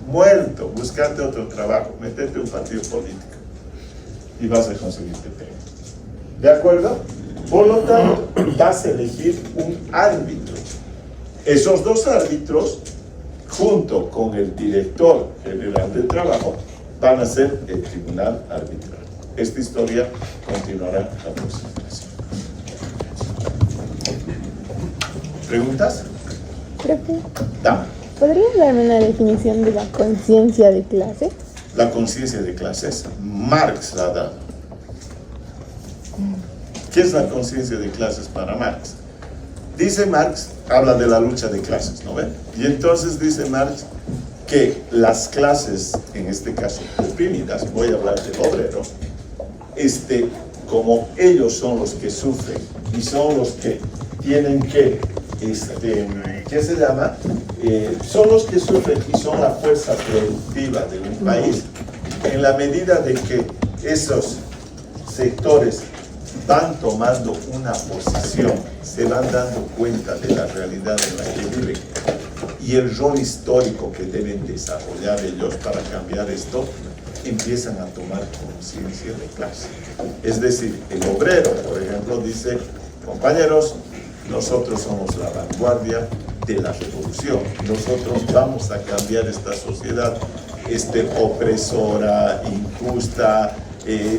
muerto, buscarte otro trabajo, metete un partido político, y vas a conseguirte pega. ¿De acuerdo? Por lo tanto, vas a elegir un árbitro. Esos 2 árbitros, junto con el director general del trabajo, van a ser el tribunal arbitral. Esta historia continuará la próxima clase. ¿Preguntas? Profe, Dame. ¿podrías darme una definición de la conciencia de clase? La conciencia de clases, Marx la ha dado. ¿Qué es la conciencia de clases para Marx? Dice Marx, habla de la lucha de clases, ¿no ven? Y entonces dice Marx que las clases, en este caso oprimidas, voy a hablar del obrero, como ellos son los que sufren y son los que tienen que, ¿qué se llama? Son los que sufren y son la fuerza productiva de un país. En la medida de que esos sectores van tomando una posición, se van dando cuenta de la realidad en la que viven y el rol histórico que deben desarrollar ellos para cambiar esto, empiezan a tomar conciencia de clase. Es decir, el obrero, por ejemplo, dice, compañeros, nosotros somos la vanguardia de la revolución, nosotros vamos a cambiar esta sociedad opresora, injusta,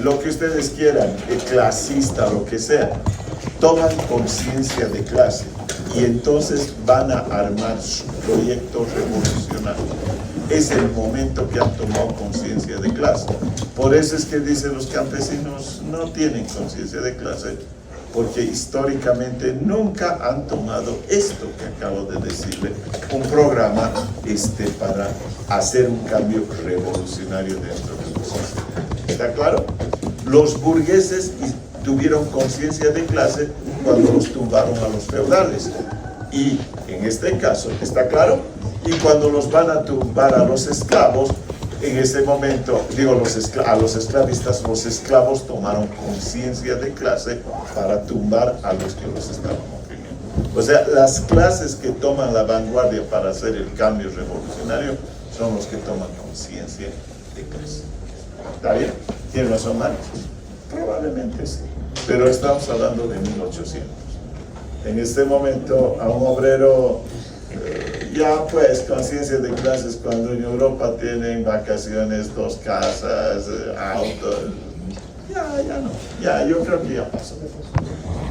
lo que ustedes quieran, clasista, lo que sea. Toman conciencia de clase y entonces van a armar su proyecto revolucionario. Es el momento que han tomado conciencia de clase. Por eso es que dicen los campesinos no tienen conciencia de clase, porque históricamente nunca han tomado esto que acabo de decirle, un programa para hacer un cambio revolucionario dentro de la sociedad. ¿Está claro? Los burgueses tuvieron conciencia de clase cuando los tumbaron a los feudales. Y en este caso, ¿está claro? Y cuando los van a tumbar a los esclavos, en ese momento, a los esclavistas, los esclavos tomaron conciencia de clase para tumbar a los que los estaban oprimiendo. O sea, las clases que toman la vanguardia para hacer el cambio revolucionario son los que toman conciencia de clase. ¿Está bien? ¿Tiene razón, Marx? Probablemente sí. Pero estamos hablando de 1800. En este momento, a un obrero, ya pues, conciencia de clases cuando en Europa tienen vacaciones, 2 casas, autos. Ya no. Ya, yo creo que ya pasó.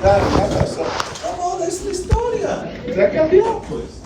Ya pasó. No, es la historia. Se ha cambiado, pues.